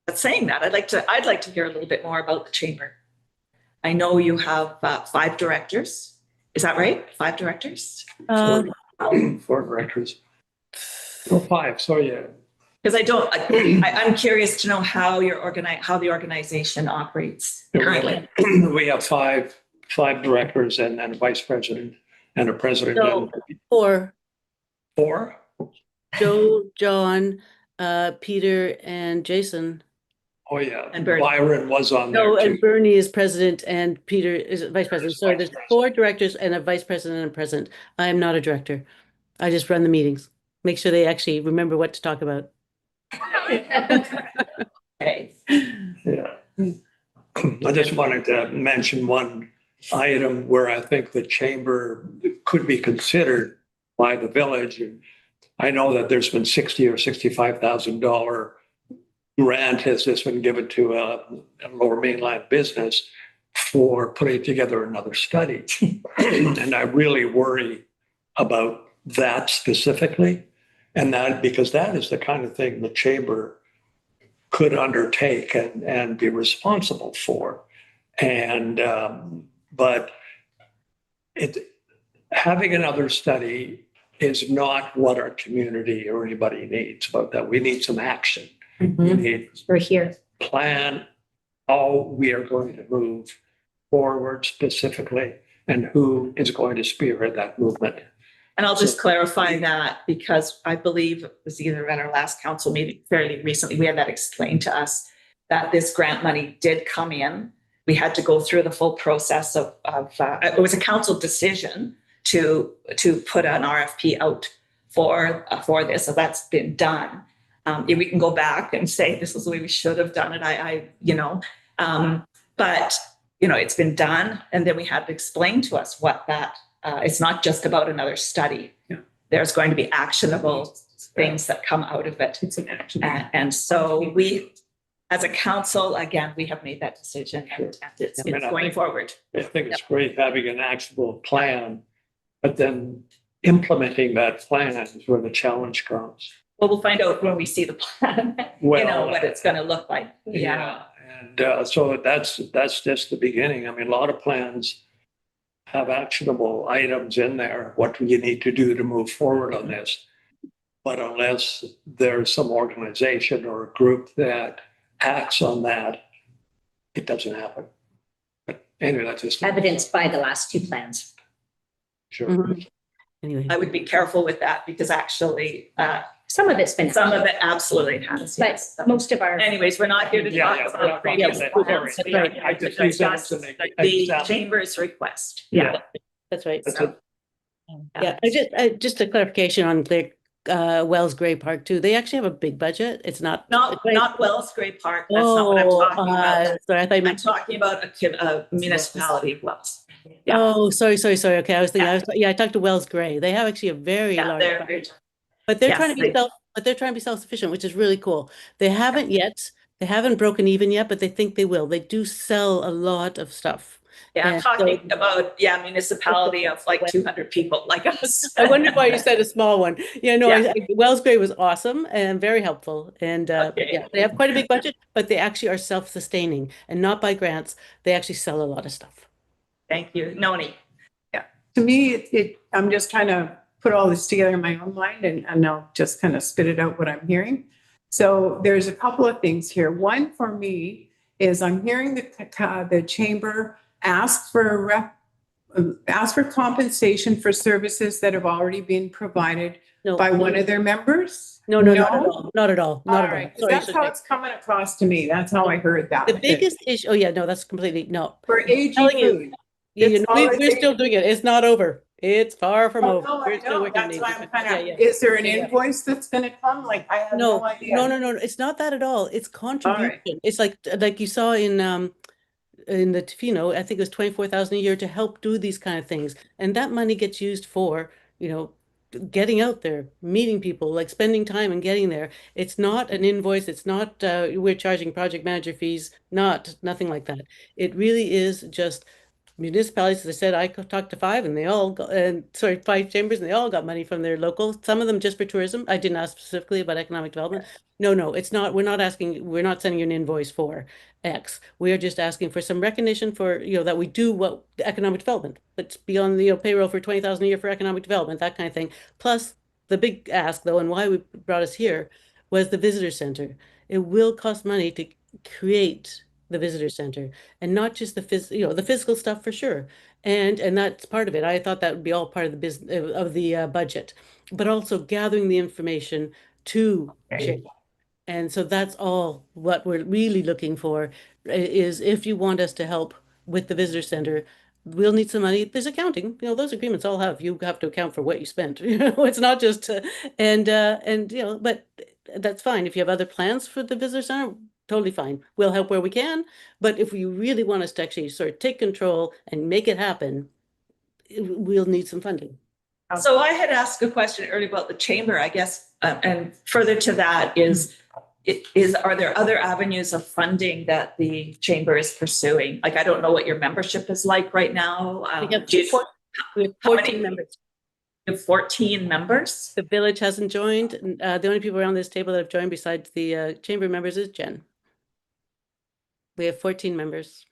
But saying that, I'd like to hear a little bit more about the chamber. I know you have 5 directors. Is that right? 5 directors? Four directors. Oh, 5, sorry, yeah. Because I'm curious to know how how the organization operates currently. We have five directors and a vice president and a president. So, 4. 4? Joe, John, Peter, and Jason. Oh, yeah. And Bernie. Byron was on there No, too. and Bernie is president and Peter is vice president. So there's 4 directors and a vice president and a president. I am not a director. I just run the meetings. Make sure they actually remember what to talk about. Okay. Yeah. I just wanted to mention one item where I think the chamber could be considered by the village. And I know that there's been $60,000 or $65,000 grant has just been given to a Lower Mainland business for putting together another study. And I really worry about that specifically. And that because that is the kind of thing the chamber could undertake and be responsible for. And but having another study is not what our community or anybody needs about that. We need some action. We need We're here. plan how we are going to move forward specifically and who is going to spearhead that movement. And I'll just clarify that because I believe it was either at our last council meeting fairly recently, we had that explained to us that this grant money did come in. We had to go through the full process of it was a council decision to put an RFP out for this. So that's been done. We can go back and say this is the way we should have done it. But it's been done, and then we had to explain to us what that. It's not just about another study. Yeah. There's going to be actionable things that come out of it. It's an action. And so we, as a council, again, we have made that decision, and it's going forward. I think it's great having an actionable plan, but then implementing that plan is where the challenge comes. Well, we'll find out when we see the plan, what it's going to look like. Yeah. And so that's just the beginning. I mean, a lot of plans have actionable items in there. What do you need to do to move forward on this? But unless there's some organization or a group that acts on that, it doesn't happen. But anyway, that's just Evidenced by the last 2 plans. sure. Mhm. Anyway, I would be careful with that because actually, Some of it's been. some of it absolutely has. But Yes. most of our. Anyways, we're not here to talk we're about not previous talking about plans. that. We Sorry. are I here to just use that discuss as an the example. chamber's request. Yeah. that's right. That's it. Yeah, just a clarification on the Wells Gray Park too. They actually have a big budget. It's not Not Wells Gray Park. That's not what I'm talking about. Sorry, I thought you I'm meant. talking about a municipality of Wells. Yeah. Oh, sorry. Okay, I was thinking. I talked to Wells Gray. They have actually a very Yeah, large, they're budget, but they're yes, trying to be but they're trying to be self-sufficient, which is really cool. They haven't yet. They haven't broken even yet, but they think they will. They do sell a lot of stuff. Yeah, I'm And talking about municipality of like 200 people like us. I wondered why you said a small one. Yeah, no, Yeah. Wells Gray was awesome and very helpful. And Okay. yeah, they have quite a big budget, but they actually are self-sustaining and not by grants. They actually sell a lot of stuff. Thank you, Noni. To me, I'm just trying to put all this together in my own mind and I'll just kind of spit it out what I'm hearing. So there's a couple of things here. One for me is I'm hearing the chamber ask for compensation for services that have already been provided No, by one of their members. no, not at all. Not at all. Not All at all. right, 'cause Sorry, that's how it's coming across to me. That's how I heard that. the biggest issue. Oh yeah, no, that's completely no. For AG telling you. food. Yeah, It's all I we're think. still doing it. It's not over. It's far from Oh, over. no, I We're still know. working on That's it. why I'm kind Yeah, of, yeah. is there an Yeah. invoice that's gonna come? Like, I have no idea. No. It's not that at all. It's contribution. It's like you saw in the Tofino, I think it was 24,000 a year to help do these kind of things. And that money gets used for, getting out there, meeting people, like spending time and getting there. It's not an invoice. It's not we're charging project manager fees. Nothing like that. It really is just municipalities. As I said, I talked to five, and they all got, five chambers, and they all got money from their local. Some of them just for tourism. I didn't ask specifically about economic development. No, it's not. We're not asking. We're not sending you an invoice for X. We are just asking for some recognition for, that we do what economic development. Let's be on the payroll for 20,000 a year for economic development, that kind of thing. Plus, the big ask though, and why we brought us here, was the visitor center. It will cost money to create the visitor center, and not just the the physical stuff for sure. And that's part of it. I thought that would be all part of the business of the budget, but also gathering the information to share. And so that's all what we're really looking for is, if you want us to help with the visitor center, we'll need some money. There's accounting, those agreements all have, you have to account for what you spent. It's not just, but that's fine. If you have other plans for the visitor center, totally fine. We'll help where we can. But if you really want us to actually sort of take control and make it happen, we'll need some funding. So I had asked a question earlier about the chamber, I guess, and further to that are there other avenues of funding that the chamber is pursuing? Like, I don't know what your membership is like right now. We have 14 members. You have 14 members? The village hasn't joined. The only people around this table that have joined besides the chamber members is Jen. We have 14 members.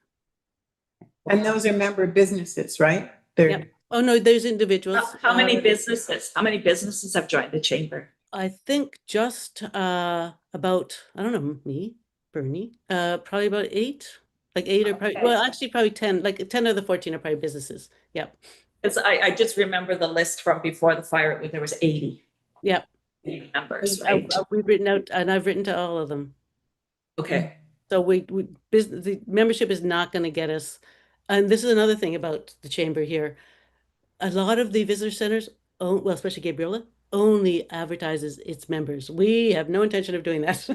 And those are member businesses, right? Yep. Oh, no, there's individuals. How many businesses? How many businesses have joined the chamber? I think just about, I don't know, me, Bernie, probably about 8. Like 8 or probably, well, actually probably 10, like 10 of the 14 are probably businesses. Yep. Because I just remember the list from before the fire, there was 80. Yep. 80 members, right? We've written out, and I've written to all of them. Okay. So the membership is not going to get us, and this is another thing about the chamber here. A lot of the visitor centers, well, especially Gabriola, only advertises its members. We have no intention of doing that.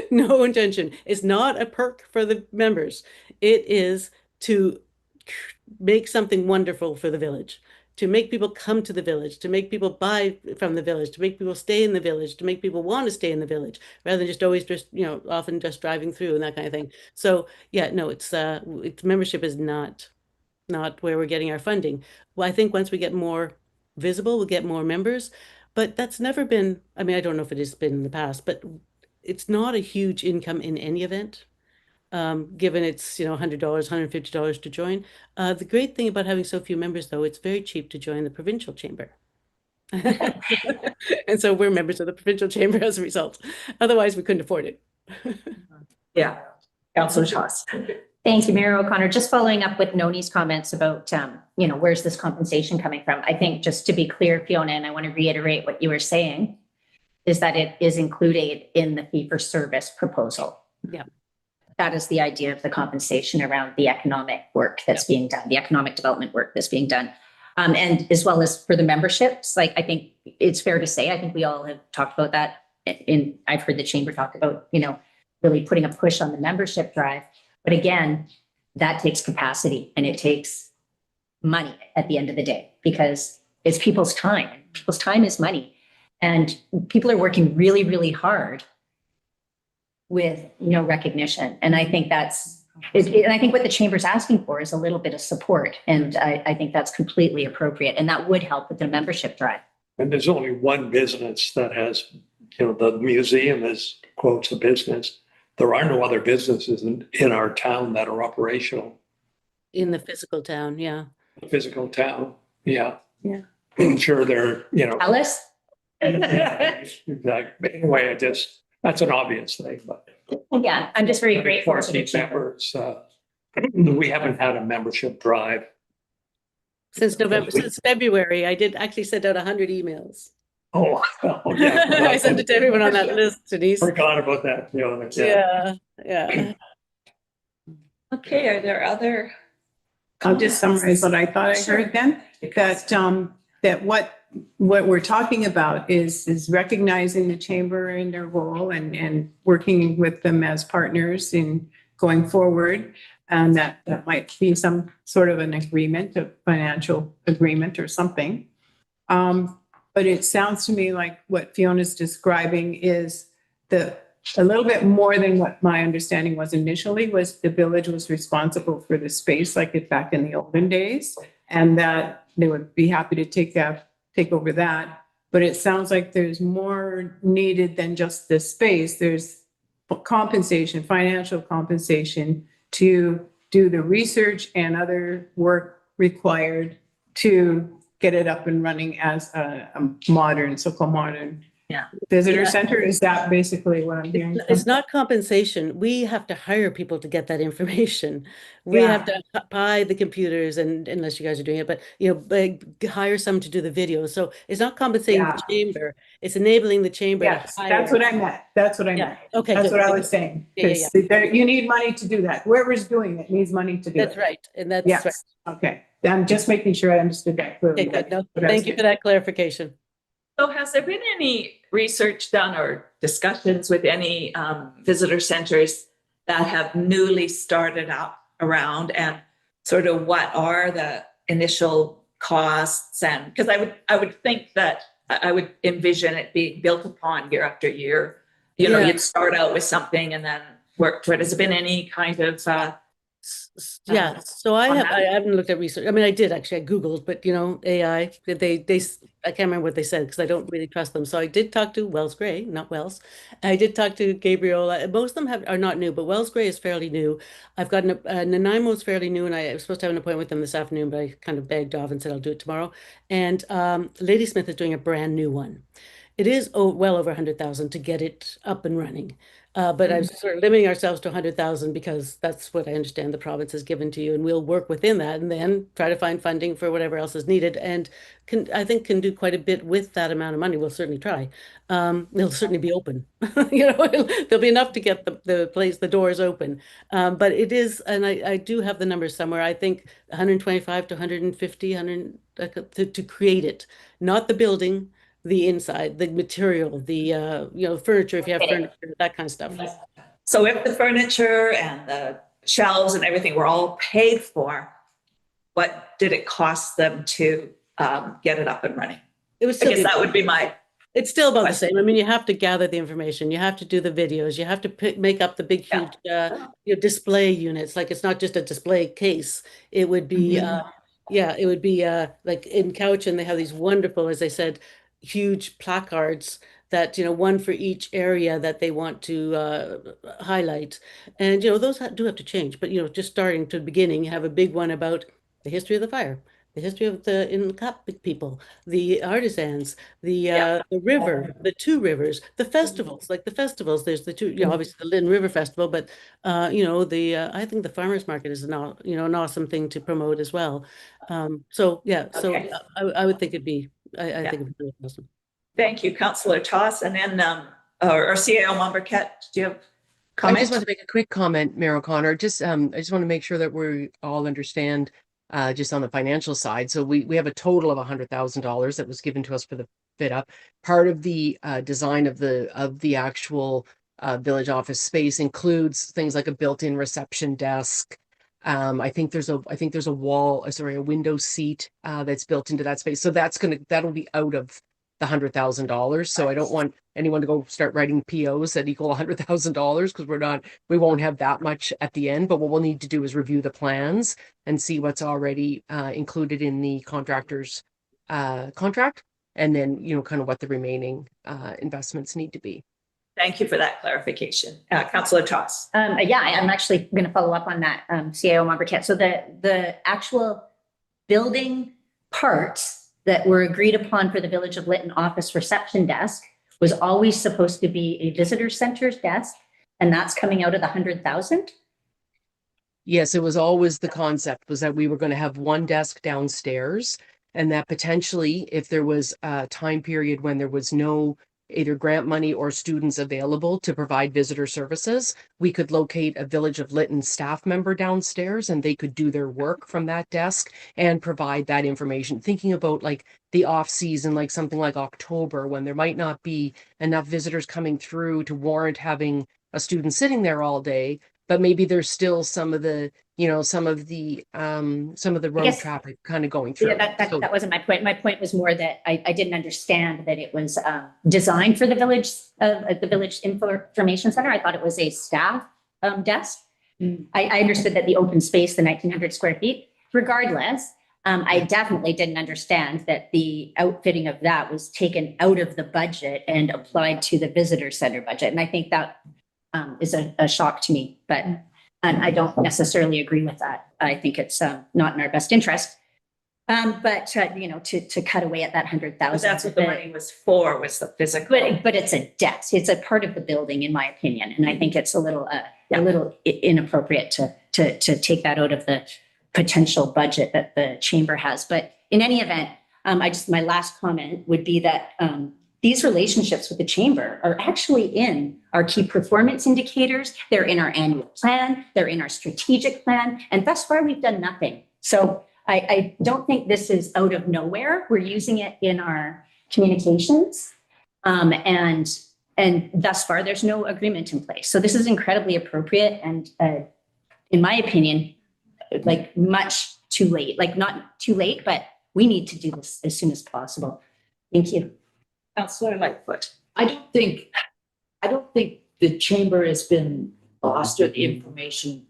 No intention. It's not a perk for the members. It is to make something wonderful for the village, to make people come to the village, to make people buy from the village, to make people stay in the village, to make people want to stay in the village, rather than just always just, often just driving through and that kind of thing. So yeah, no, it's membership is not where we're getting our funding. Well, I think once we get more visible, we'll get more members, but that's never been, I mean, I don't know if it has been in the past, but it's not a huge income in any event. Given it's, $100, $150 to join. The great thing about having so few members, though, it's very cheap to join the provincial chamber. And so we're members of the provincial chamber as a result. Otherwise, we couldn't afford it. Yeah. Councillor Shaws. Thank you, Mayor O'Connor. Just following up with Noni's comments about, where's this compensation coming from? I think, just to be clear, Fiona, and I want to reiterate what you were saying, is that it is included in the fee-for-service proposal. Yeah. That is the idea of the compensation around the economic work that's being done, the economic development work that's being done. And as well as for the memberships, like, I think it's fair to say, I think we all have talked about that. I've heard the chamber talk about, really putting a push on the membership drive. But again, that takes capacity and it takes money at the end of the day, because it's people's time. People's time is money. And people are working really, really hard with no recognition. And I think and I think what the chamber's asking for is a little bit of support. And I think that's completely appropriate. And that would help with the membership drive. And there's only one business that has, the museum is, quotes, a business. There are no other businesses in our town that are operational. In the physical town, yeah. Physical town, yeah. Yeah. I'm sure they're, Tell us. Exactly. Anyway, that's an obvious thing, but. Yeah, I'm just very grateful to the 14 chamber. members, we haven't had a membership drive. Since February, I did actually send out 100 emails. Oh, yeah. I sent it to everyone on that list, Denise. Forgot about that. Yeah. Okay, are there other? I'll just summarize what I thought I heard then, that what we're talking about is recognizing the chamber in their role and working with them as partners in going forward. And that might be some sort of an agreement, a financial agreement or something. But it sounds to me like what Fiona's describing is a little bit more than what my understanding was initially, was the village was responsible for the space like it back in the olden days, and that they would be happy to take over that. But it sounds like there's more needed than just the space. There's compensation, financial compensation to do the research and other work required to get it up and running as a modern, so-called modern visitor center. Is that basically what I'm hearing? It's not compensation. We have to hire people to get that information. We have to buy the computers, and unless you guys are doing it, but hire some to do the video. So it's not compensating the chamber. It's enabling the chamber. Yes, that's what I meant. That's what I meant. Okay, That's good. what I was saying. Yeah. You need money to do that. Whoever's doing it needs money to do it. That's right. And that's Yes. right. Okay. I'm just making sure I understood that clearly. Okay, good. No, That's what I was thank you for that clarification. So has there been any research done or discussions with any visitor centers that have newly started up around, and sort of what are the initial costs? And because I would think that I would envision it being built upon year after year. You'd start out with something and then work toward. Has there been any kind of So I haven't looked at research. I mean, I did actually. I Googled, but AI. I can't remember what they said because I don't really trust them. So I did talk to Wells Gray, not Wells. I did talk to Gabriel. Most of them are not new, but Wells Gray is fairly new. I've gotten Nanaimo is fairly new, and I was supposed to have an appointment with them this afternoon, but I kind of begged off and said I'll do it tomorrow. And Ladysmith is doing a brand new one. It is well over 100,000 to get it up and running. But I'm sort of limiting ourselves to 100,000 because that's what I understand the province has given to you, and we'll work within that and then try to find funding for whatever else is needed. And I think can do quite a bit with that amount of money. We'll certainly try. It'll certainly be open. There'll be enough to get the doors open. But it is, and I do have the numbers somewhere. I think 125 to 150, to create it, not the building, the inside, the material, the furniture, if you have furniture, that kind of stuff. So if the furniture and the shelves and everything were all paid for, what did it cost them to get it up and running? It was still, I guess that would be my. It's still about the same. I mean, you have to gather the information, you have to do the videos, you have to make up the big, huge display units. Like it's not just a display case. It would be, it would be like in Cowichan, they have these wonderful, as I said, huge placards that one for each area that they want to highlight, and those do have to change, but just starting to the beginning, you have a big one about the history of the fire, the history of the Inukat people, the artisans, the river, the two rivers, the festivals, like the festivals. There's the two, obviously the Lytton River Festival, but I think the farmers market is an awesome thing to promote as well. I would think it'd be. I think it'd be really awesome. Thank you, Councillor Toss, and then or CAO Momberket, do you have comment? I just want to make a quick comment, Mayor O'Connor. I just want to make sure that we all understand just on the financial side. So we have a total of $100,000 that was given to us for the fit up. Part of the design of the actual village office space includes things like a built-in reception desk. I think there's a window seat that's built into that space. So that'll be out of the $100,000. So I don't want anyone to go start writing POs that equal $100,000 because we won't have that much at the end. But what we'll need to do is review the plans and see what's already included in the contractor's contract, and then kind of what the remaining investments need to be. Thank you for that clarification. Councillor Toss. I'm actually going to follow up on that, CAO Momberket. So the actual building parts that were agreed upon for the Village of Lytton office reception desk was always supposed to be a visitor center's desk, and that's coming out of the 100,000. Yes, it was always the concept was that we were going to have one desk downstairs, and that potentially, if there was a time period when there was no either grant money or students available to provide visitor services, we could locate a Village of Lytton staff member downstairs and they could do their work from that desk and provide that information. Thinking about like the off season, like something like October, when there might not be enough visitors coming through to warrant having a student sitting there all day, but maybe there's still some of the, some of the road guess- traffic kind of going through. Yeah, So- that wasn't my point. My point was more that I didn't understand that it was designed for the village information center. I thought it was a staff desk. I understood that the open space, the 1,900 square feet, regardless. I definitely didn't understand that the outfitting of that was taken out of the budget and applied to the visitor center budget. And I think that is a shock to me, but and I don't necessarily agree with that. I think it's not in our best interest. But to cut away at that 100,000. But that's what the money was for, was the physical. But it's a desk. It's a part of the building, in my opinion, and I think it's a little inappropriate to take that out of the potential budget that the chamber has. But in any event, my last comment would be that these relationships with the chamber are actually in our key performance indicators. They're in our annual plan. They're in our strategic plan, and thus far we've done nothing. So I don't think this is out of nowhere. We're using it in our communications, and thus far there's no agreement in place. So this is incredibly appropriate, and in my opinion, like much too late. Like not too late, but we need to do this as soon as possible. Thank you. Councillor Lightfoot. I don't think the chamber has been lost, or the information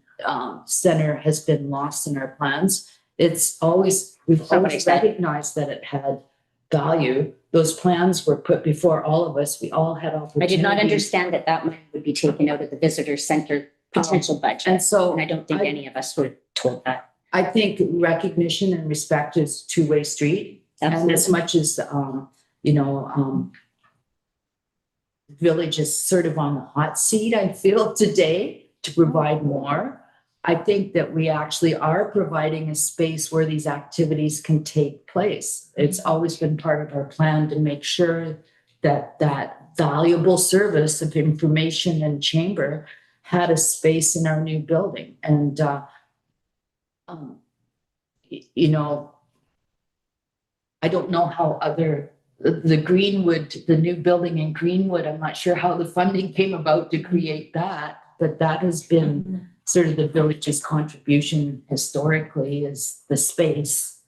center has been lost in our plans. We've always recognized that it had value. Those plans were put before all of us. We all had opportunities. I did not understand that money would be taken out of the visitor center potential budget. And I don't think any of us were told that. I think recognition and respect is two-way street. Absolutely. And as much as, village is sort of on the hot seat, I feel today, to provide more. I think that we actually are providing a space where these activities can take place. It's always been part of our plan to make sure that that valuable service of information and chamber had a space in our new building. And, I don't know how the new building in Greenwood, I'm not sure how the funding came about to create that, but that has been sort of the village's contribution historically, is the space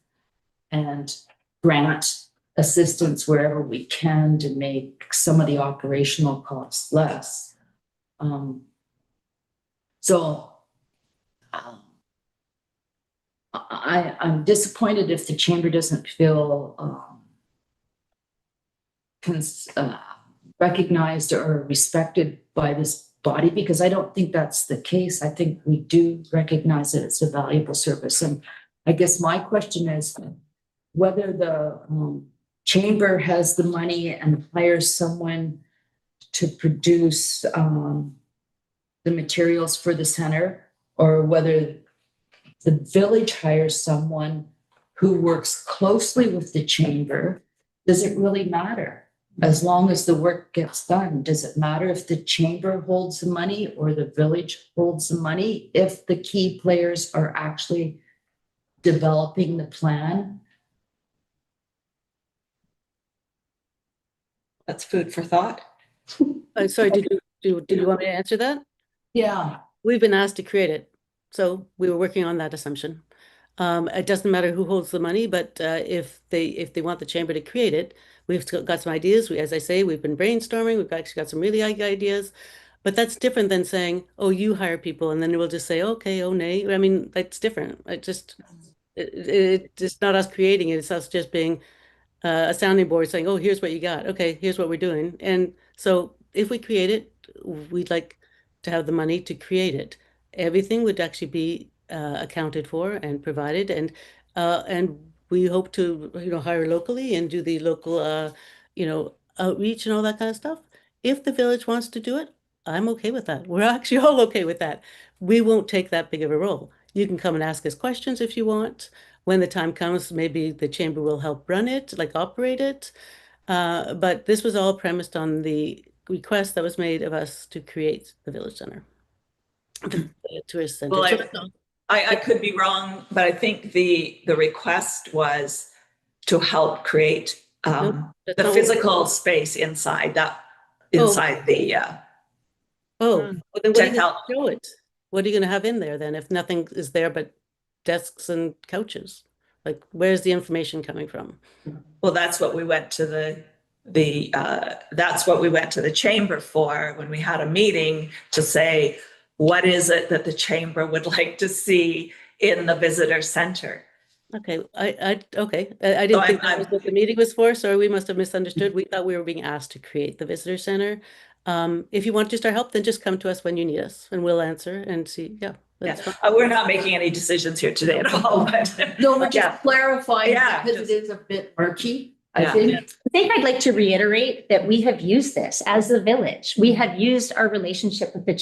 and grant assistance wherever we can to make some of the operational costs less. I'm disappointed if the chamber doesn't feel recognized or respected by this body, because I don't think that's the case. I think we do recognize that it's a valuable service. And I guess my question is whether the chamber has the money and hires someone to produce the materials for the center, or whether the village hires someone who works closely with the chamber. Does it really matter? As long as the work gets done, does it matter if the chamber holds the money or the village holds the money, if the key players are actually developing the plan? That's food for thought. Sorry, did you want me to answer that? Yeah. We've been asked to create it, so we were working on that assumption. It doesn't matter who holds the money, but if they want the chamber to create it, we've got some ideas. As I say, we've been brainstorming. We've actually got some really good ideas, but that's different than saying, "Oh, you hire people," and then we'll just say, "Okay, oh nay." I mean, that's different. It's not us creating it. It's us just being a sounding board, saying, "Oh, here's what you got. Okay, here's what we're doing." And so, if we create it, we'd like to have the money to create it. Everything would actually be accounted for and provided, and we hope to hire locally and do the local outreach and all that kind of stuff. If the village wants to do it, I'm okay with that. We're actually all okay with that. We won't take that big of a role. You can come and ask us questions if you want. When the time comes, maybe the chamber will help run it, like operate it. But this was all premised on the request that was made of us to create the village center, the tourist center. Well, I could be wrong, but I think the request was to help create the physical space inside the well, then what do you help. show it? what are you going to have in there then if nothing is there but desks and couches? Like, where's the information coming from? Well, that's what we went to that's what we went to the chamber for when we had a meeting to say, what is it that the chamber would like to see in the visitor center? Okay, I didn't think that was what the meeting was for, so we must have misunderstood. We thought we were being asked to create the visitor center. If you want just our help, then just come to us when you need us, and we'll answer and see. Yeah, that's fine. We're not making any decisions here today at all, but No, we're Yeah. just clarifying Yeah, because just- it is a bit murky, I Yeah. think. I think I'd like to reiterate that we have used this as the village. We have used our relationship with the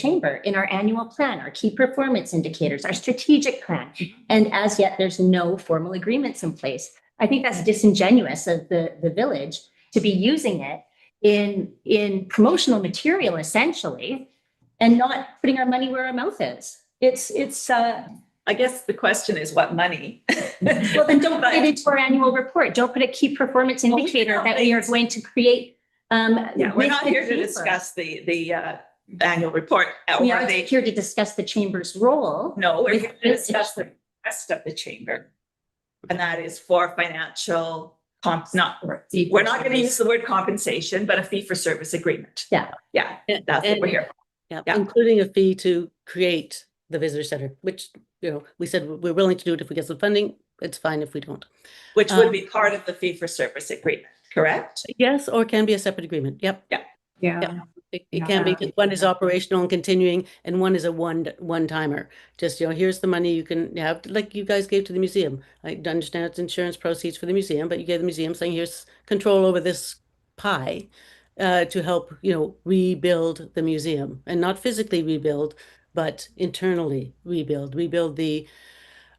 chamber in our annual plan, our key performance indicators, our strategic plan. And as yet, there's no formal agreements in place. I think that's disingenuous of the village to be using it in promotional material essentially, and not putting our money where our mouth is. I guess the question is what money? Well, then don't put it into our annual report. Don't put a key performance indicator that we are going to create. Yeah, we're with not the here to chamber. discuss the annual report. We or are the- here to discuss the chamber's role. No, we're with here to village. discuss the rest of the chamber. And that is for financial we're not going to use the word compensation, but a fee for service agreement. Yeah. Yeah, that's what we're here for. Yeah, Yeah. including a fee to create the visitor center, which, we said we're willing to do it if we get some funding. It's fine if we don't. Which would be part of the fee for service agreement, correct? Yes, or can be a separate agreement. Yep. Yeah. It can be, 'cause one is operational and continuing, and one is a one-timer. Just, here's the money you can have, like you guys gave to the museum. I understand it's insurance proceeds for the museum, but you gave the museum saying, here's control over this pie to help, rebuild the museum, and not physically rebuild, but internally rebuild the,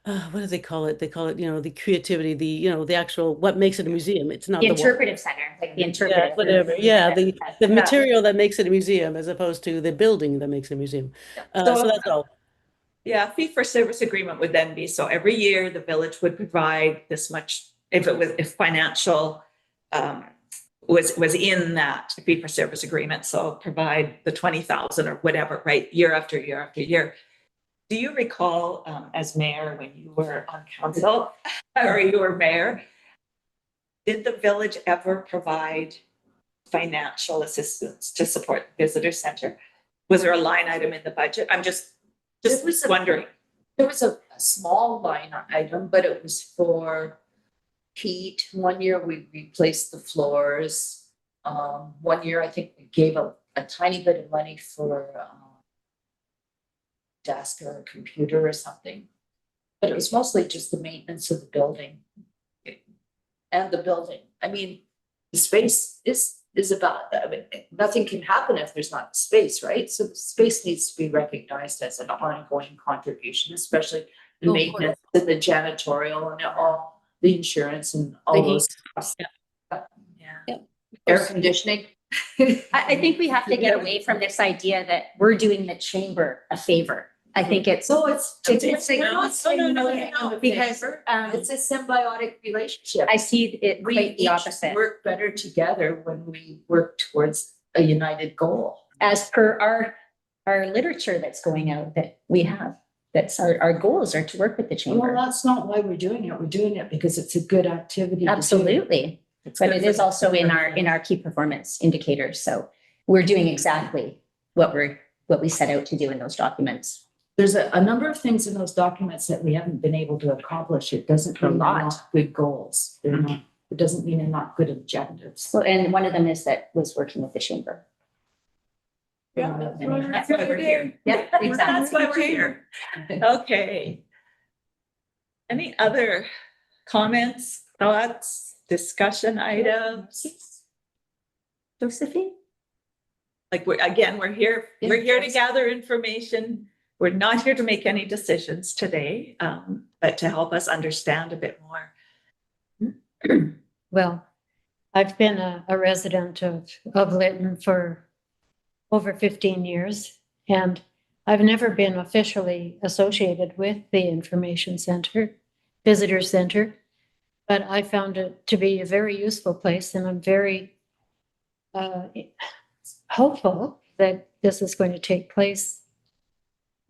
what do they call it? They call it, the creativity, the actual, what makes it a museum. It's not The the wall. interpretive center, like the Yeah, interpretive. whatever. Yeah, the material that makes it a museum as opposed to the building that makes it a museum. So that's all. Yeah, fee for service agreement would then be, so every year the village would provide this much, if financial was in that fee for service agreement, so provide the 20,000 or whatever, right, year after year after year. Do you recall, as mayor, when you were on council or you were mayor, did the village ever provide financial assistance to support the visitor center? Was there a line item in the budget? I'm just wondering. There was a small line item, but it was for heat. One year we replaced the floors. 1 year, I think we gave a tiny bit of money for desk or a computer or something. But it was mostly just the maintenance of the building. And the building. I mean, the space is about, nothing can happen if there's not space, right? So the space needs to be recognized as an ongoing contribution, especially the maintenance and the janitorial and all the insurance and all those costs. Yeah. Air conditioning. I think we have to get away from this idea that we're doing the chamber a favor. I think it's. So it's no, Because it's a symbiotic relationship. I see it We quite the each opposite. work better together when we work towards a united goal. As per our literature that's going out that we have, that's our goals are to work with the Well, chamber. that's not why we're doing it. We're doing it because it's a good activity. to do. Absolutely. But it is also in our key performance indicators. So we're doing exactly what we set out to do in those documents. There's a number of things in those documents that we haven't been able to accomplish. It doesn't mean they're not good goals. They're not, it doesn't mean they're not good objectives. Well, and one of them is that was working with the chamber. Yeah, that's why we're here. Yeah, exactly. That's why we're here. Okay. Any other comments, thoughts, discussion items? Josephine? Like we're here to gather information. We're not here to make any decisions today, but to help us understand a bit more. Well, I've been a resident of Lytton for over 15 years, and I've never been officially associated with the Information Center, Visitor Center, but I found it to be a very useful place, and I'm very hopeful that this is going to take place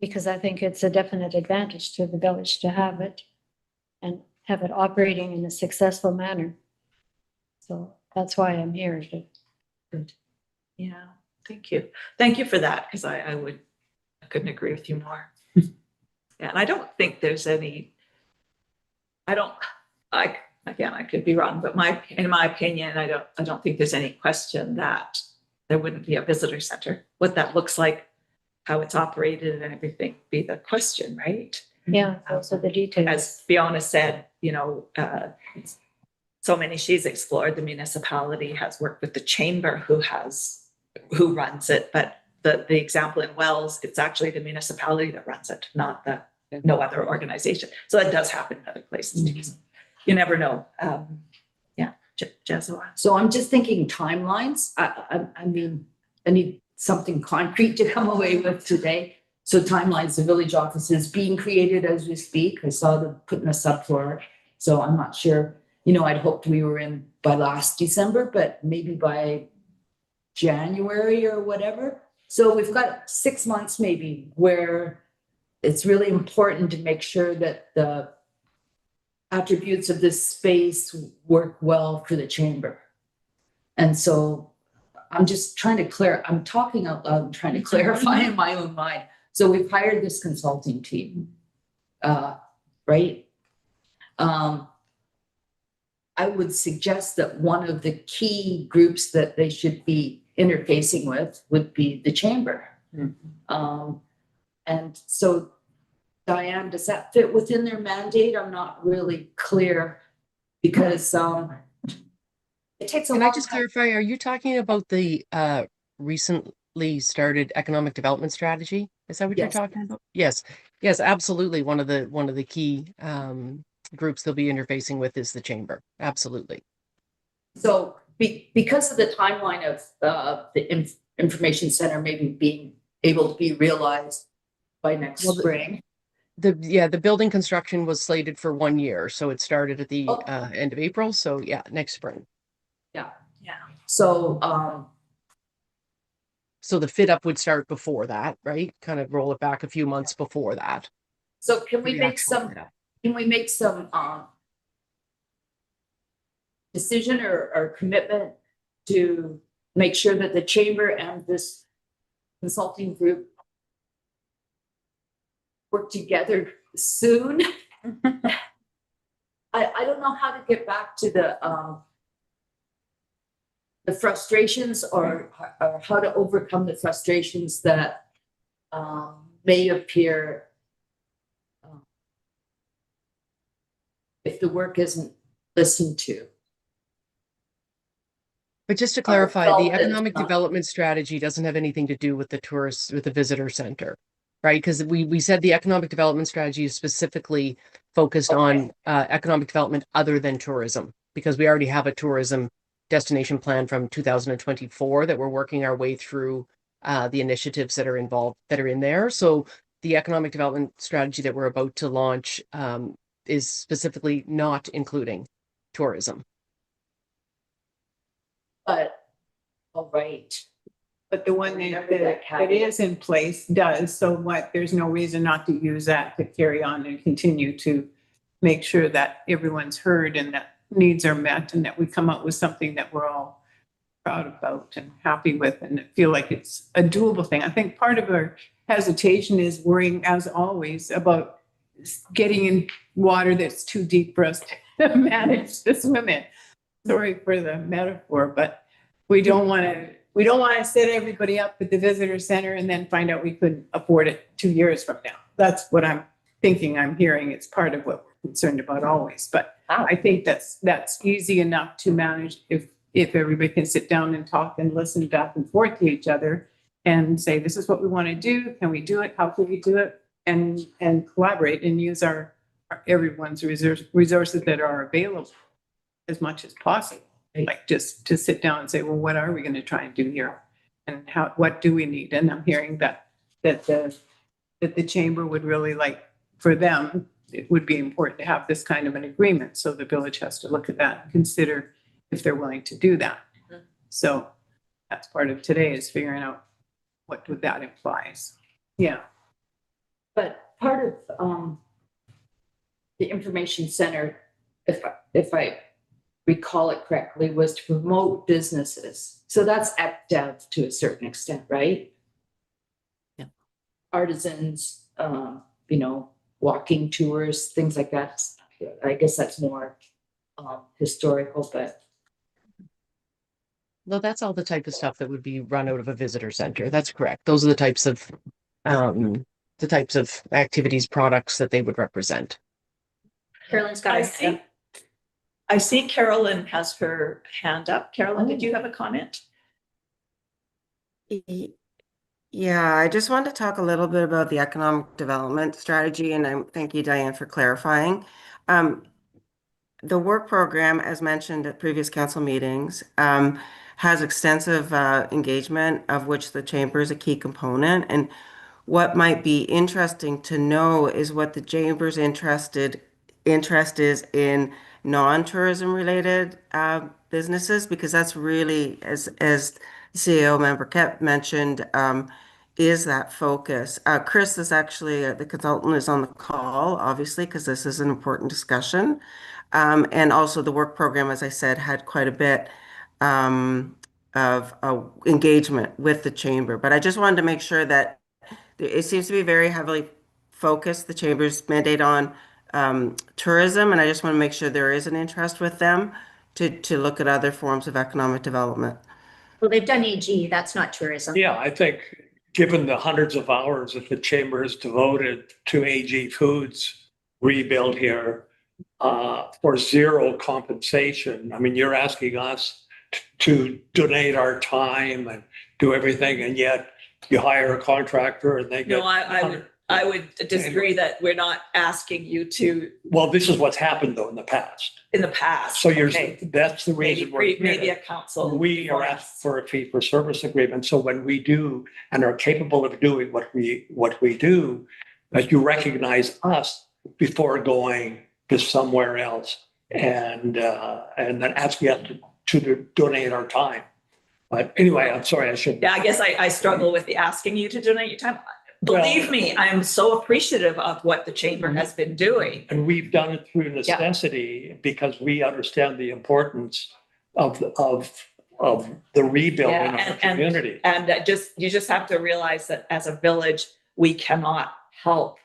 because I think it's a definite advantage to the village to have it and have it operating in a successful manner. So that's why I'm here. Yeah, thank you. Thank you for that, because I couldn't agree with you more. Yeah, and I don't think there's any, again, I could be wrong, but in my opinion, I don't think there's any question that there wouldn't be a visitor center. What that looks like, how it's operated and everything be the question, right? Yeah, those are the details. As Fiona said, so many she's explored, the municipality has worked with the chamber who runs it, but the example in Wells, it's actually the municipality that runs it, not no other organization. So that does happen in other places too. So you never know. Yeah, Jesuit. So I'm just thinking timelines. I mean, I need something concrete to come away with today. So timelines, the village office is being created as we speak. I saw them putting a subfloor. So I'm not sure, I'd hoped we were in by last December, but maybe by January or whatever. So we've got 6 months maybe where it's really important to make sure that the attributes of this space work well for the chamber. And so I'm just trying to I'm talking out loud and trying to clarify in my own mind. So we've hired this consulting team, right? I would suggest that one of the key groups that they should be interfacing with would be the chamber. Mm-hmm. And so, Diane, does that fit within their mandate? I'm not really clear because it takes a Can long I just time. clarify, are you talking about the recently started economic development strategy? Is that what you're Yes. talking about? Yes. Yes, absolutely. One of the key groups they'll be interfacing with is the chamber. Absolutely. So because of the timeline of the information center maybe being able to be realized by next spring. The building construction was slated for 1 year. So it started at the end of April. So yeah, next spring. Yeah. So so the fit up would start before that, right? Kind of roll it back a few months before that. So can we make some decision or commitment to make sure that the chamber and this consulting group work together soon? I don't know how to get back to the frustrations or how to overcome the frustrations that may appear if the work isn't listened to. But just to clarify, the economic development strategy doesn't have anything to do with the visitor center, right? Because we said the economic development strategy is specifically focused on economic development other than tourism, because we already have a tourism destination plan from 2024 that we're working our way through the initiatives that are involved, that are in there. So the economic development strategy that we're about to launch is specifically not including tourism. But, all right. But the one that is in place does, so there's no reason not to use that to carry on and continue to make sure that everyone's heard and that needs are met and that we come up with something that we're all proud about and happy with and feel like it's a doable thing. I think part of our hesitation is worrying, as always, about getting in water that's too deep for us to manage to swim in. Sorry for the metaphor, but we don't want to set everybody up at the visitor center and then find out we couldn't afford it 2 years from now. That's what I'm thinking. I'm hearing it's part of what we're concerned about always. But I think that's easy enough to manage if everybody can sit down and talk and listen back and forth to each other and say, this is what we want to do. Can we do it? How can we do it? And collaborate and use our everyone's resources that are available as much as possible. Like just to sit down and say, well, what are we going to try and do here? And what do we need? And I'm hearing that the chamber would really like, for them, it would be important to have this kind of an agreement. So the village has to look at that and consider if they're willing to do that. Mm-hmm. So that's part of today is figuring out what that implies. Yeah. But part of the information center, if I recall it correctly, was to promote businesses. So that's dev to a certain extent, right? Yeah. Artisans, walking tours, things like that. I guess that's more historical, but No, that's all the type of stuff that would be run out of a visitor center. That's correct. Those are the types of activities, products that they would represent. Carolyn's got her hand up. I see Carolyn has her hand up. Carolyn, did you have a comment? Yeah, I just wanted to talk a little bit about the economic development strategy, and thank you, Diane, for clarifying. The work program, as mentioned at previous council meetings, has extensive engagement, of which the chamber is a key component. And what might be interesting to know is what the chamber's interest is in non-tourism related businesses, because that's really, as the CEO member kept mentioned, is that focus. Chris is actually, the consultant is on the call, obviously, because this is an important discussion. And also the work program, as I said, had quite a bit of engagement with the chamber. But I just wanted to make sure that it seems to be very heavily focused, the chamber's mandate on tourism, and I just want to make sure there is an interest with them to look at other forms of economic development. Well, they've done AG, that's not tourism. Yeah, I think given the hundreds of hours that the chamber has devoted to AG Foods rebuild here for zero compensation. I mean, you're asking us to donate our time and do everything, and yet you hire a contractor and they get. No, I would disagree that we're not asking you to. Well, this is what's happened though in the past. In the past. So okay. That's the reason Maybe a council. We are asked for a fee for service agreement. So when we do and are capable of doing what we do, that you recognize us before going to somewhere else and then asking us to donate our time. But anyway, I'm sorry, I shouldn't. Yeah, I guess I struggle with the asking you to donate your time. Believe me, I'm so appreciative of what the chamber has been doing. And we've done it through necessity because we understand the importance of the rebuild in our community. And you just have to realize that as a village, we cannot help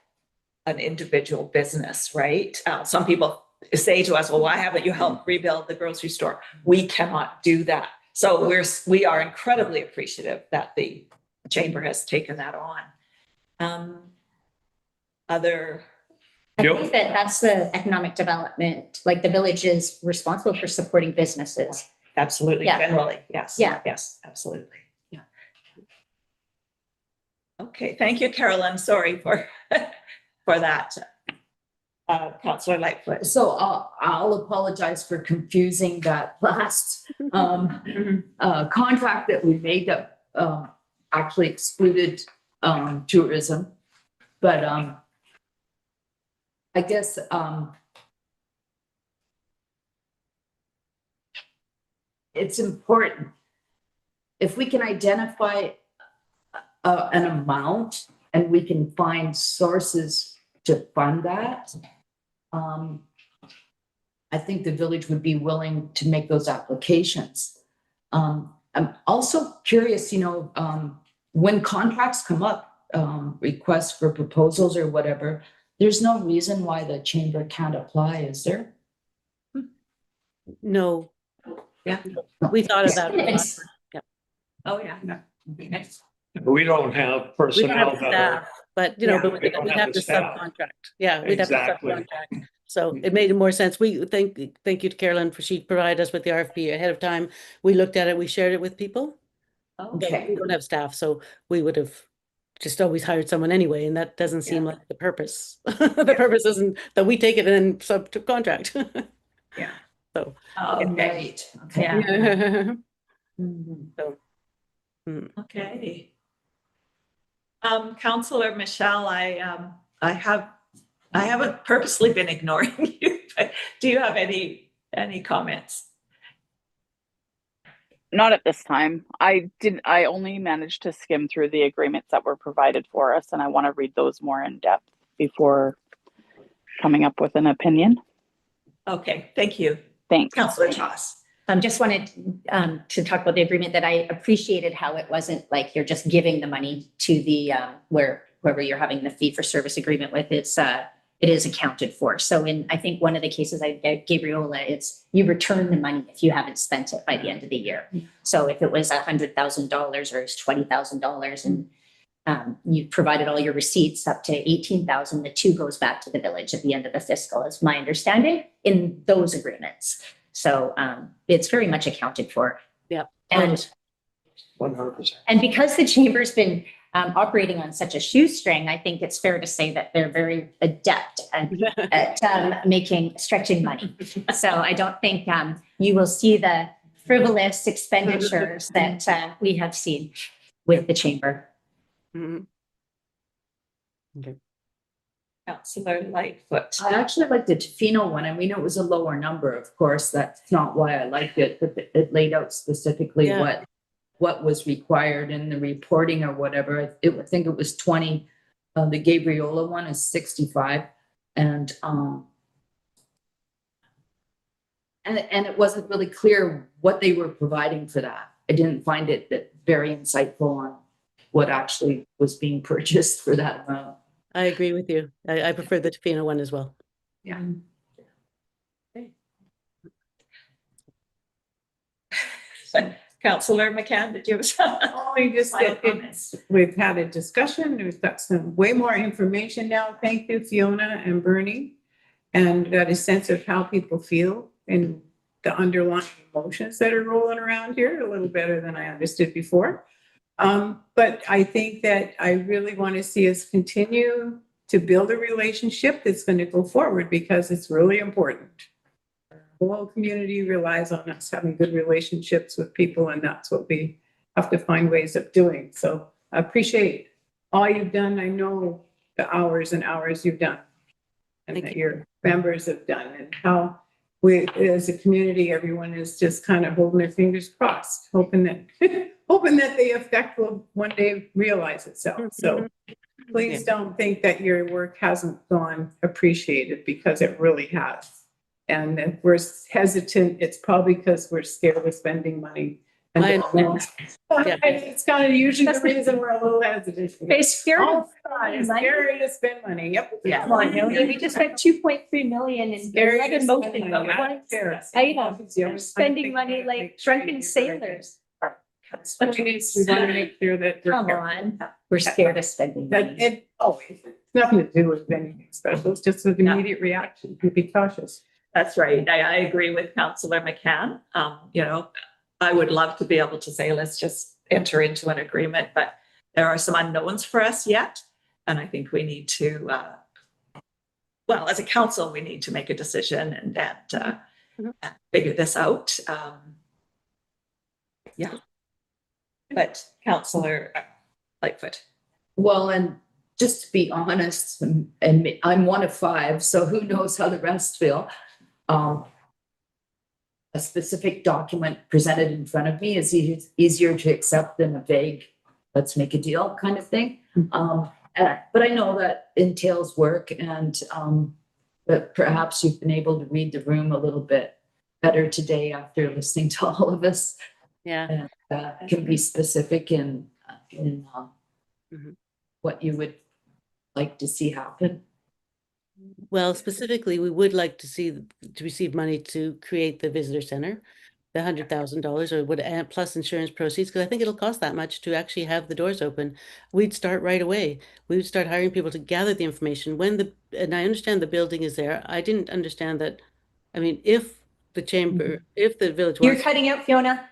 an individual business, right? Some people say to us, well, why haven't you helped rebuild the grocery store? We cannot do that. So we are incredibly appreciative that the chamber has taken that on. I think that's the economic development, like the village is responsible for supporting businesses. Absolutely, Yeah. generally, yes. Yeah. Yes, absolutely. Yeah. Okay, thank you, Carolyn. Sorry for that. Councillor Lightfoot. so I'll apologize for confusing that last contract that we made that actually excluded tourism, but I guess it's important if we can identify an amount and we can find sources to fund that. I think the village would be willing to make those applications. I'm also curious, when contracts come up, requests for proposals or whatever, there's no reason why the chamber can't apply, is there? No, Yeah. we thought of that. It's- Oh, yeah. We don't have We personnel don't have that staff, but Yeah, but we don't we'd have have the to staff. subcontract. Yeah, we'd have to Exactly. subcontract. So it made more sense. We thank you to Carolyn for she provided us with the RFP ahead of time. We looked at it, we shared it with people. But Okay. we don't have staff, so we would have just always hired someone anyway, and that doesn't seem like the purpose. The purpose isn't that we take it and then subcontract. Yeah. So. Right. Okay. Yeah. Mhm. So. Okay. Councillor Michelle, I haven't purposely been ignoring you, but do you have any comments? Not at this time. I only managed to skim through the agreements that were provided for us, and I want to read those more in depth before coming up with an opinion. Okay, thank you. Thanks. Councillor Toss. Just wanted to talk about the agreement, that I appreciated how it wasn't like you're just giving the money to the wherever you're having the fee for service agreement with. It is accounted for. So in, I think one of the cases I gave Gabriola, it's you return the money if you haven't spent it by the end of the year. So if it was $100,000 or it's $20,000 and you provided all your receipts up to 18,000, the two goes back to the village at the end of the fiscal, is my understanding in those agreements. So it's very much accounted for. Yeah. And 100%. and because the chamber's been operating on such a shoestring, I think it's fair to say that they're very adept at stretching money. So I don't think you will see the frivolous expenditures that we have seen with the chamber. Mhm. Okay. Councillor Lightfoot. I actually liked the Tofino one. I mean, it was a lower number, of course. That's not why I liked it, but it laid out specifically Yeah. what was required in the reporting or whatever. I think it was 20. The Gabriola one is 65. And it wasn't really clear what they were providing for that. I didn't find it very insightful on what actually was being purchased for that amount. I agree with you. I prefer the Tofino one as well. Yeah. Councillor McCann, did you have some? Only just Final that comments? we've had a discussion, we've got some way more information now. Thank you, Fiona and Bernie. And got a sense of how people feel and the underlying emotions that are rolling around here a little better than I understood before. But I think that I really want to see us continue to build a relationship that's going to go forward, because it's really important. The whole community relies on us having good relationships with people, and that's what we have to find ways of doing. So I appreciate all you've done. I know the hours and hours you've done and Thank that you. your members have done, and how we, as a community, everyone is just kind of holding their fingers crossed, hoping that hoping that the effect will one day realize itself. So please don't think that your work hasn't gone appreciated, because it really has. And if we're hesitant, it's probably because we're scared of spending money. And I don't know. Yeah. It's kind of usually the reason we're a little hesitant. It's scary. Oh, God, it's scary to spend money. Yep. Yeah. Come on, we just spent 2.3 million in Scary to spend motion. money. Spending money like drunken sailors. We want to make sure that we're Come careful. on, we're scared of spending That money. it always, it's nothing to do with anything special. It's just an immediate reaction. To be cautious. That's right. I agree with Councillor McCann. You know, I would love to be able to say, let's just enter into an agreement, but there are some unknowns for us yet. And I think we need to, well, as a council, we need to make a decision and figure this out. Yeah. But Councillor Lightfoot. Well, and just to be honest, and I'm one of 5, so who knows how the rest feel. A specific document presented in front of me is easier to accept than a vague, let's make a deal kind of thing. But I know that entails work, and but perhaps you've been able to read the room a little bit better today after listening to all of us. Yeah. And can be specific in what you would like to see happen. Well, specifically, we would like to receive money to create the visitor center, the $100,000 or would add plus insurance proceeds, because I think it'll cost that much to actually have the doors open. We'd start right away. We would start hiring people to gather the information and I understand the building is there. I didn't understand that. I mean, if the chamber, if the village You're wants. cutting out, Fiona.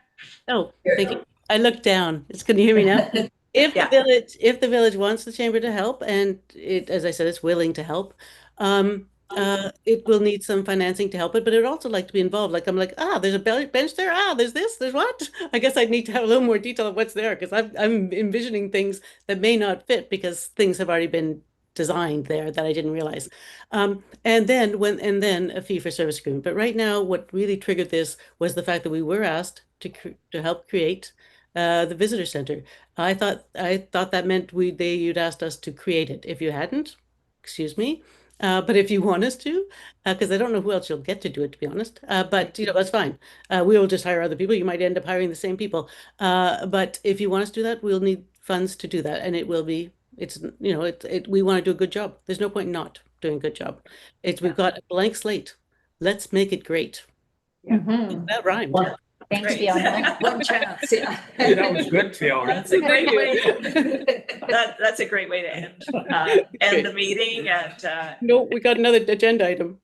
Oh, thank you. I looked down. Can you hear me now? If the village wants the chamber to help, and it, as I said, it's willing to help, it will need some financing to help it, but it would also like to be involved. Like, I'm like, there's a bench there. There's this, there's what? I guess I'd need to have a little more detail of what's there, because I'm envisioning things that may not fit because things have already been designed there that I didn't realize. And then a fee for service agreement. But right now, what really triggered this was the fact that we were asked to help create the visitor center. I thought that meant you'd asked us to create it. If you hadn't, excuse me. But if you want us to, because I don't know who else you'll get to do it, to be honest. But that's fine. We will just hire other people. You might end up hiring the same people. But if you want us to do that, we'll need funds to do that, and it will be. We want to do a good job. There's no point in not doing a good job. We've got a blank slate. Let's make it great. That rhymed. Thanks, Great. Fiona. One chance, yeah. Yeah, that was good, Fiona. That's a great way. That's a great way to end the meeting, and No, we got another agenda item.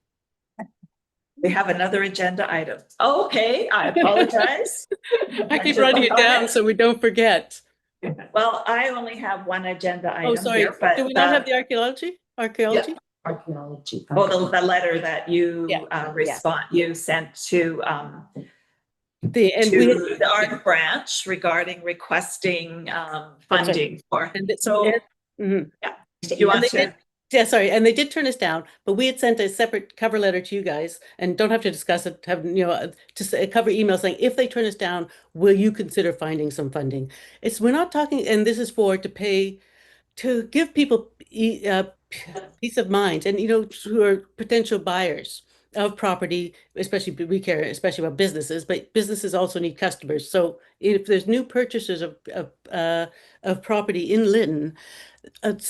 we have another agenda item. Oh, okay, I apologize. I keep writing it down so we don't forget. Well, I only have one agenda item Oh, sorry. here, but Do we not have the archaeology? Archaeology? Archaeology. the letter that you you sent to We had, the art branch regarding requesting funding for. So mhm. you want And they to? did- Yeah, sorry, and they did turn us down, but we had sent a separate cover letter to you guys, and don't have to discuss it. Have just a cover email saying if they turn us down, will you consider finding some funding? We're not talking, and this is to give people peace of mind, and who are potential buyers of property, especially we care especially about businesses, but businesses also need customers. So if there's new purchasers of property in Lytton,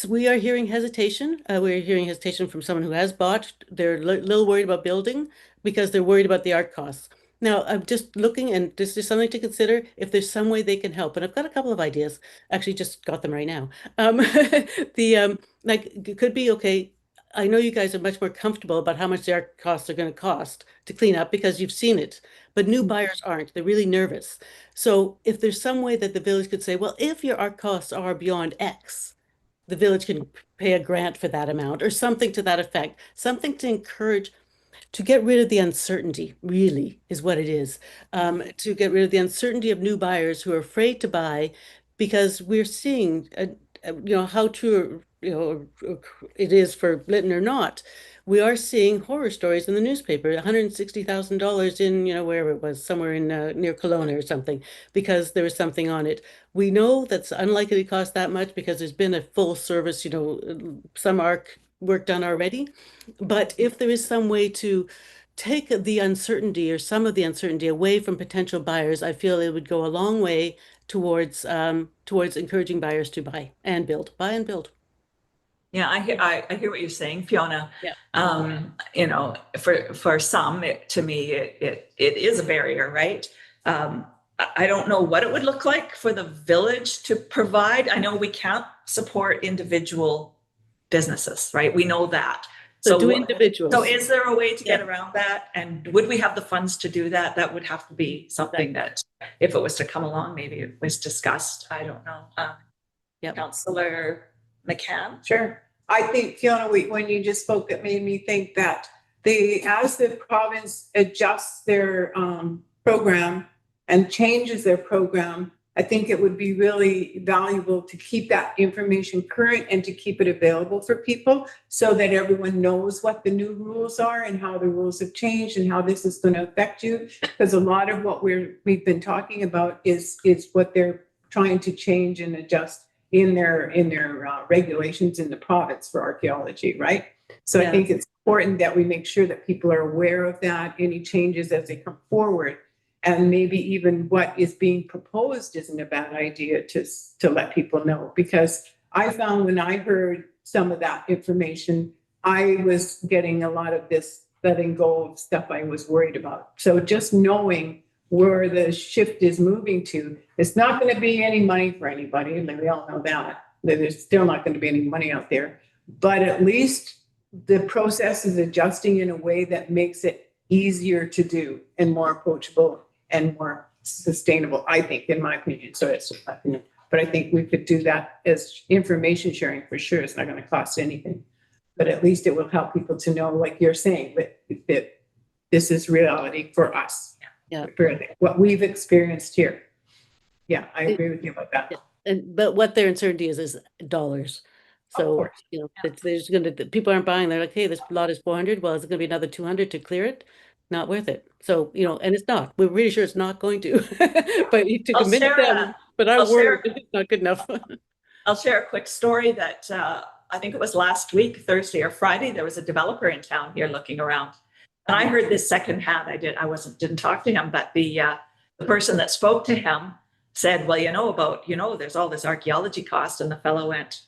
we are hearing hesitation. We're hearing hesitation from someone who has bought. They're a little worried about building because they're worried about the art costs. Now, I'm just looking, and this is something to consider if there's some way they can help. And I've got a couple of ideas. Actually, just got them right now. It could be okay. I know you guys are much more comfortable about how much the art costs are going to cost to clean up because you've seen it, but new buyers aren't. They're really nervous. So if there's some way that the village could say, well, if your art costs are beyond X, the village can pay a grant for that amount or something to that effect, something to encourage, to get rid of the uncertainty, really is what it is. To get rid of the uncertainty of new buyers who are afraid to buy because we're seeing, how true, it is for Lytton or not. We are seeing horror stories in the newspaper, $160,000 in, wherever it was, somewhere in near Kelowna or something, because there was something on it. We know that's unlikely to cost that much because there's been a full service, some work done already. But if there is some way to take the uncertainty or some of the uncertainty away from potential buyers, I feel it would go a long way towards encouraging buyers to buy and build. Yeah, I hear what you're saying, Fiona. Yeah. For some, to me, it is a barrier, right? I don't know what it would look like for the village to provide. I know we can't support individual businesses, right? We know that. So do individuals. So is there a way to get around that? And would we have the funds to do that? That would have to be something that, if it was to come along, maybe it was discussed. I don't know. Councillor McCann? Sure. I think, Fiona, when you just spoke, it made me think that as the province adjusts their program and changes their program, I think it would be really valuable to keep that information current and to keep it available for people so that everyone knows what the new rules are and how the rules have changed and how this is going to affect you. Because a lot of what we've been talking about is what they're trying to change and adjust in their regulations in the province for archaeology, right? So I think it's important that we make sure that people are aware of that, any changes as they come forward. And maybe even what is being proposed isn't a bad idea to let people know. Because I found when I heard some of that information, I was getting a lot of this letting go of stuff I was worried about. So just knowing where the shift is moving to, it's not going to be any money for anybody. And we all know that there's still not going to be any money out there. But at least the process is adjusting in a way that makes it easier to do and more approachable and more sustainable, I think, in my opinion. So it's, but I think we could do that as information sharing for sure. It's not going to cost anything, but at least it will help people to know, like you're saying, that this is reality for us. Yeah. For what we've experienced here. Yeah, I agree with you about that. But what their uncertainty is dollars. So, there's people aren't buying. They're like, hey, this lot is 400. Well, is it going to be another 200 to clear it? not worth it. So, and it's not. We're really sure it's not going to. But to I'll convince share them, but our I'll share- word is not good enough. I'll share a quick story that I think it was last week, Thursday or Friday, there was a developer in town here looking around. And I heard this secondhand. Didn't talk to him, but the person that spoke to him said, well, there's all this archaeology cost. And the fellow went,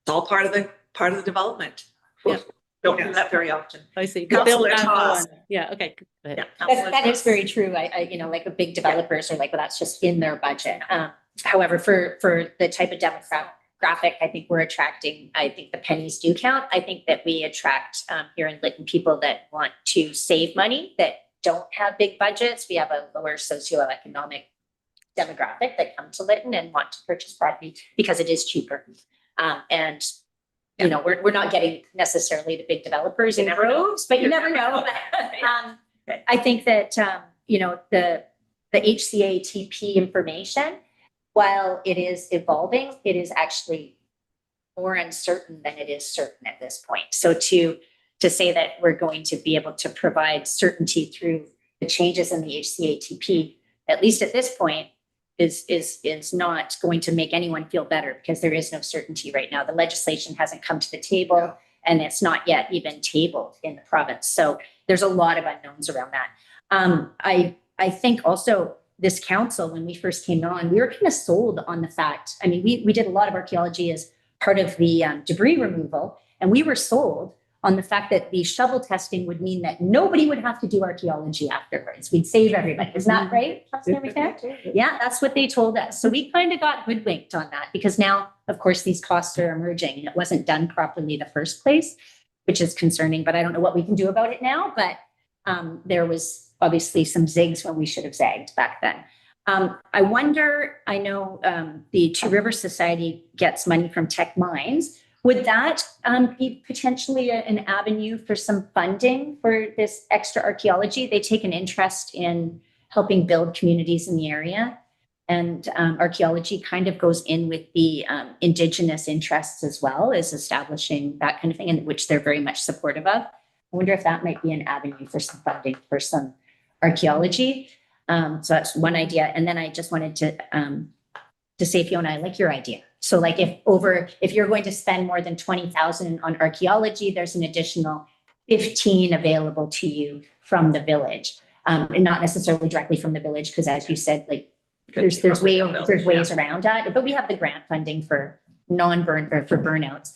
it's all part of the development. Yeah. Don't do that very often. I see. But they'll Councillor add Toss. on. Yeah, okay. Go ahead. Yeah, Councillor That is Toss. very true. Like the big developers are like, well, that's just in their budget. However, for the type of demographic, I think we're attracting, I think the pennies do count. I think that we attract here in Lytton people that want to save money, that don't have big budgets. We have a lower socioeconomic demographic that come to Lytton and want to purchase property because it is cheaper. We're not getting necessarily the big developers in droves, but you never know. I think that, the HCA-TP information, while it is evolving, it is actually more uncertain than it is certain at this point. So to say that we're going to be able to provide certainty through the changes in the HCA-TP, at least at this point, is not going to make anyone feel better because there is no certainty right now. The legislation hasn't come to the table and it's not yet even tabled in the province. So there's a lot of unknowns around that. I think also this council, when we first came on, we were kind of sold on the fact, we did a lot of archaeology as part of the debris removal, and we were sold on the fact that the shovel testing would mean that nobody would have to do archaeology afterwards. We'd save everybody. Isn't that right? Yeah, that's what they told us. So we kind of got hoodwinked on that because now, of course, these costs are emerging and it wasn't done properly the first place, which is concerning, but I don't know what we can do about it now. But there was obviously some zigs when we should have zagged back then. I wonder, I know the Two Rivers Society gets money from Tech Mines. Would that be potentially an avenue for some funding for this extra archaeology? They take an interest in helping build communities in the area. And archaeology kind of goes in with the Indigenous interests as well as establishing that kind of thing, and which they're very much supportive of. I wonder if that might be an avenue for some funding for some archaeology. So that's one idea. And then I just wanted to say, Fiona, I like your idea. So like if you're going to spend more than 20,000 on archaeology, there's an additional 15 available to you from the village. And not necessarily directly from the village, because as you said, like there's ways around that. But we have the grant funding for non-burn or for burnouts.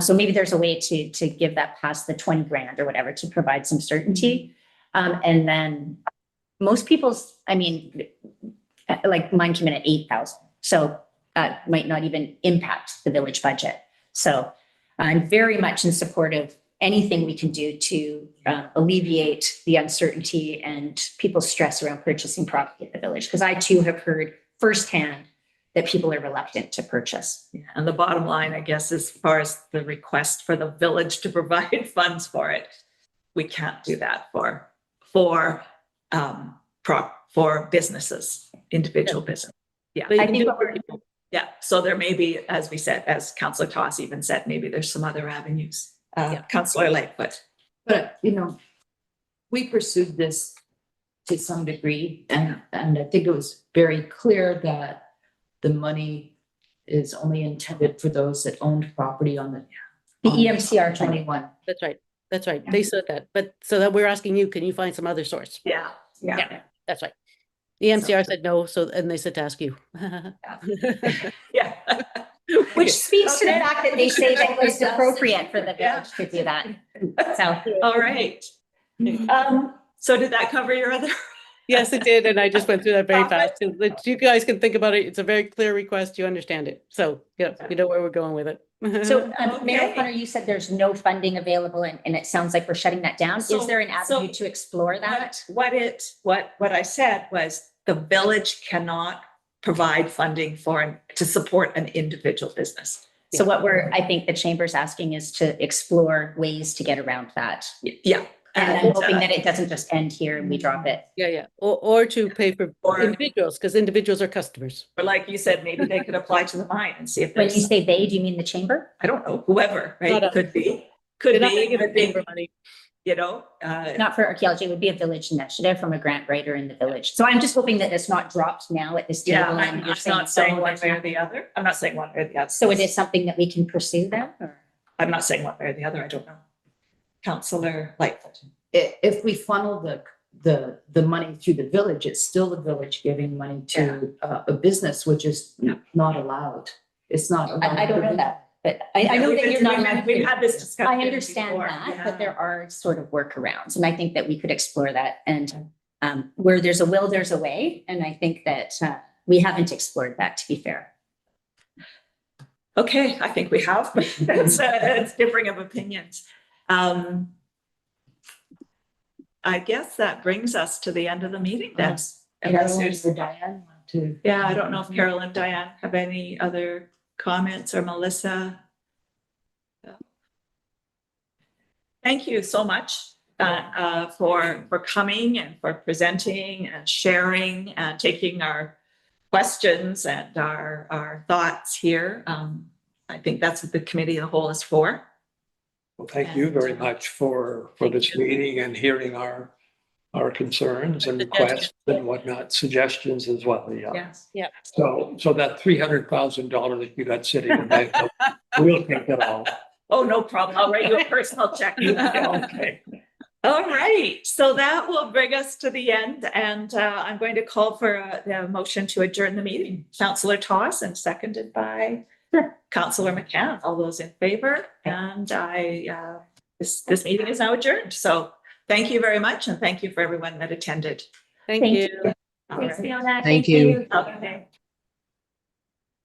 So maybe there's a way to give that past the 20 grand or whatever to provide some certainty. And then most people's, like mine came in at 8,000. So might not even impact the village budget. So I'm very much in support of anything we can do to alleviate the uncertainty and people's stress around purchasing property at the village. Because I too have heard firsthand that people are reluctant to purchase. Yeah, and the bottom line, I guess, as far as the request for the village to provide funds for it, we can't do that for businesses, individual business. Yeah, But you I can think do- yeah. So there may be, as we said, as Councillor Toss even said, maybe there's some other avenues. Councillor Lightfoot. But, we pursued this to some degree, and I think it was very clear that the money is only intended for those that owned property on The EMCR 21. That's right. That's right. They said that. But so that we're asking you, can you find some other source? Yeah. That's right. The MCR said no, and they said to ask you. Yeah. Which speaks to the fact that they say that it's appropriate for the village to do that. So, All right. So did that cover your other? Yes, it did, and I just went through that very fast. So that you guys can think about it. It's a very clear request. You understand it. So yeah, you know where we're going with it. so Mayor O'Connor, you said there's no funding available, and it sounds like we're shutting that down. Is there an avenue to explore that? What I said was the village cannot provide funding to support an individual business. So what I think the chamber's asking is to explore ways to get around that. Yeah. And I'm hoping that it doesn't just end here and we drop it. Yeah. Or to pay for individuals, because individuals are customers. Or like you said, maybe they could apply to the mine and see if When there's, you say they, do you mean the chamber? I don't know, whoever, right? Not us. Could be. They're not gonna give us chamber money. Not for archaeology, it would be a village initiative from a grant writer in the village. So I'm just hoping that it's not dropped now at this table. yeah, and I'm you're not saying no, one there's way or not. the other. I'm not saying one way or the other. So it is something that we can pursue then, or? I'm not saying one way or the other. I don't know. Councillor Lightfoot. If we funnel the money through the village, it's still the village giving money to a business, which is not allowed. It's not allowed. I don't know that, but I know that you're not allowed We've to. had this discussion. I understand before. that, Yeah. but there are sort of workarounds, and I think that we could explore that. And where there's a will, there's a way, and I think that we haven't explored that, to be fair. Okay, I think we have. It's differing of opinions. I guess that brings us to the end of the meeting then. Unless there's- Diane want to. Yeah, I don't know if Carol and Diane have any other comments, or Melissa. Thank you so much for coming and for presenting and sharing and taking our questions and our thoughts here. I think that's what the committee of the whole is for. Well, thank you very much for this meeting and hearing our concerns and requests and whatnot, suggestions as well. Yeah. Yes. Yeah. So that $300,000 that you got sitting in the bank, we'll take it all. Oh, no problem. I'll write you a personal check. Okay. All right. So that will bring us to the end. And I'm going to call for a motion to adjourn the meeting. Councillor Toss, and seconded by Councillor McCann. All those in favor? And this meeting is now adjourned. So thank you very much. And thank you for everyone that attended. Thank you. All Thanks, right. Fiona. Thank you. Okay.